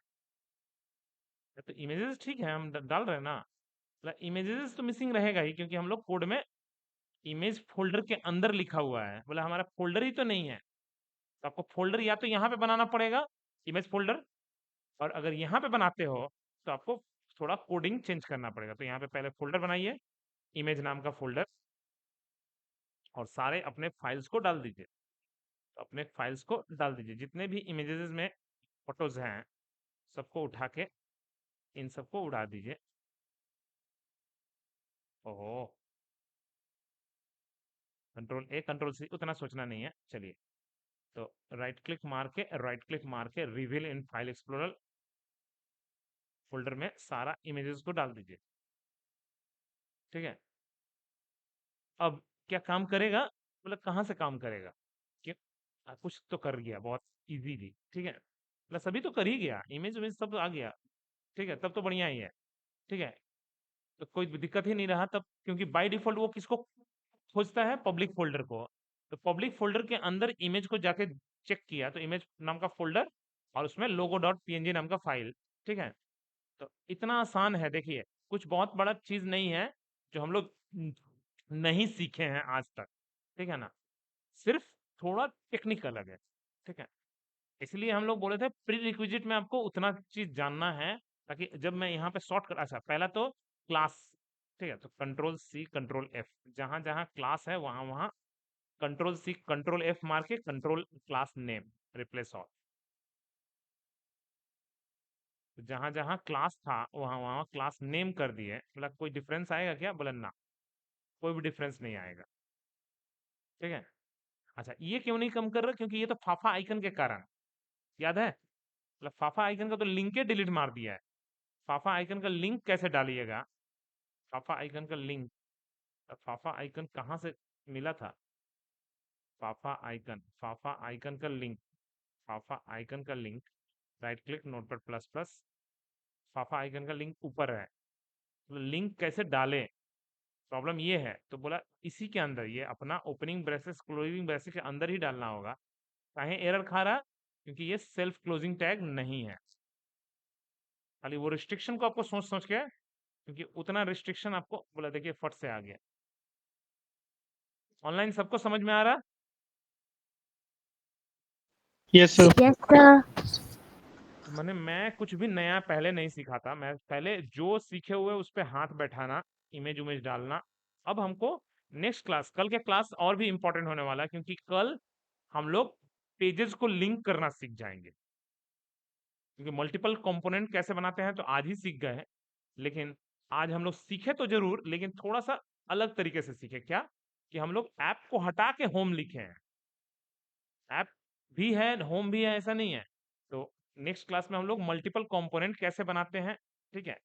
तो इमेजेस ठीक है, हम डाल रहे हैं ना। इमेजेस तो मिसिंग रहेगा ही, क्योंकि हम लोग कोड में इमेज फोल्डर के अंदर लिखा हुआ है, बोला हमारा फोल्डर ही तो नहीं है। तो आपको फोल्डर या तो यहाँ पे बनाना पड़ेगा, इमेज फोल्डर, और अगर यहाँ पे बनाते हो तो आपको थोड़ा कोडिंग चेंज करना पड़ेगा। तो यहाँ पे पहले फोल्डर बनाइए, इमेज नाम का फोल्डर, और सारे अपने फाइल्स को डाल दीजिए। तो अपने फाइल्स को डाल दीजिए, जितने भी इमेजेस में फोटोज हैं सबको उठा के इन सबको उड़ा दीजिए। ओहो, कंट्रोल ए कंट्रोल सी, उतना सोचना नहीं है, चलिए। तो राइट क्लिक मार के reveal in file explorer folder में सारा इमेजेस को डाल दीजिए, ठीक है। अब क्या काम करेगा? मतलब कहाँ से काम करेगा? कि कुछ तो कर गया बहुत इजीली, ठीक है, मतलब सभी तो कर ही गया, इमेज इमेज सब तो आ गया, ठीक है, तब तो बढ़िया ही है, ठीक है। तो कोई दिक्कत ही नहीं रहा तब, क्योंकि बाय डिफॉल्ट वो किसको खोजता है? पब्लिक फोल्डर को। तो पब्लिक फोल्डर के अंदर इमेज को जाके चेक किया, तो इमेज नाम का फोल्डर और उसमें लोगो डॉट पीएनजी नाम का फाइल, ठीक है। तो इतना आसान है, देखिए, कुछ बहुत बड़ा चीज नहीं है जो हम लोग नहीं सीखे हैं आज तक, ठीक है ना, सिर्फ थोड़ा टेक्निकल अलग है, ठीक है। इसलिए हम लोग बोले थे प्री रिक्विजिट में आपको उतना चीज जानना है, ताकि जब मैं यहाँ पे शॉर्ट कर, अच्छा, पहला तो क्लास, ठीक है, तो कंट्रोल सी कंट्रोल एफ, जहां जहां क्लास है वहां वहां कंट्रोल सी कंट्रोल एफ मार के control class name replace all. तो जहां जहां क्लास था वहां वहां क्लास नेम कर दिए। बोला कोई डिफरेंस आएगा क्या? बोला ना, कोई भी डिफरेंस नहीं आएगा, ठीक है। अच्छा, ये क्यों नहीं कम कर रहा? क्योंकि ये तो फाफा आइकन के कारण, याद है, मतलब फाफा आइकन का तो लिंक डिलीट मार दिया है। फाफा आइकन का लिंक कैसे डालिएगा? फाफा आइकन का लिंक, फाफा आइकन कहाँ से मिला था? फाफा आइकन का लिंक, फाफा आइकन का link, right click notepad plus plus, fa fa icon का लिंक ऊपर है, तो लिंक कैसे डालें? प्रॉब्लम ये है, तो बोला इसी के अंदर, ये अपना ओपनिंग ब्रेसेस क्लोजिंग ब्रेसेस के अंदर ही डालना होगा। काहे एरर खा रहा? क्योंकि ये सेल्फ क्लोजिंग टैग नहीं है। खाली वो रिस्ट्रिक्शन को आपको सोच सोच के, क्योंकि उतना रिस्ट्रिक्शन आपको, बोला देखिए फट से आ गया। ऑनलाइन सबको समझ में आ रहा? Yes, sir. Yes, sir. मैंने मैं कुछ भी नया पहले नहीं सीखा था। मैं पहले जो सीखे हुए उस पे हाथ बैठाना, इमेज उमेज डालना। अब हमको नेक्स्ट क्लास, कल के क्लास और भी इंपॉर्टेंट होने वाला है, क्योंकि कल हम लोग पेजेस को लिंक करना सीख जाएंगे। क्योंकि मल्टीपल कंपोनेंट कैसे बनाते हैं तो आज ही सीख गए हैं, लेकिन आज हम लोग सीखे तो जरूर, लेकिन थोड़ा सा अलग तरीके से सीखे। क्या कि हम लोग ऐप को हटा के होम लिखे हैं। ऐप भी है, होम भी है, ऐसा नहीं है। तो नेक्स्ट क्लास में हम लोग मल्टीपल कंपोनेंट कैसे बनाते हैं, ठीक है,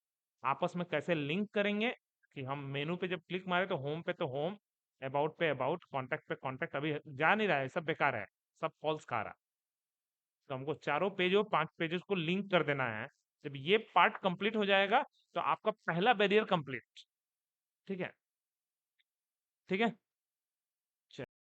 आपस में कैसे लिंक करेंगे। कि हम मेनू पे जब क्लिक मारे तो होम पे तो होम, अबाउट पे अबाउट, कांटेक्ट पे कांटेक्ट, अभी जा नहीं रहा है, सब बेकार है, सब फॉल्स खा रहा है। तो हमको चारों पेज और 5 पेजेस को लिंक कर देना है। जब ये पार्ट कंप्लीट हो जाएगा तो आपका पहला बैरियर कंप्लीट। ठीक है, ठीक है।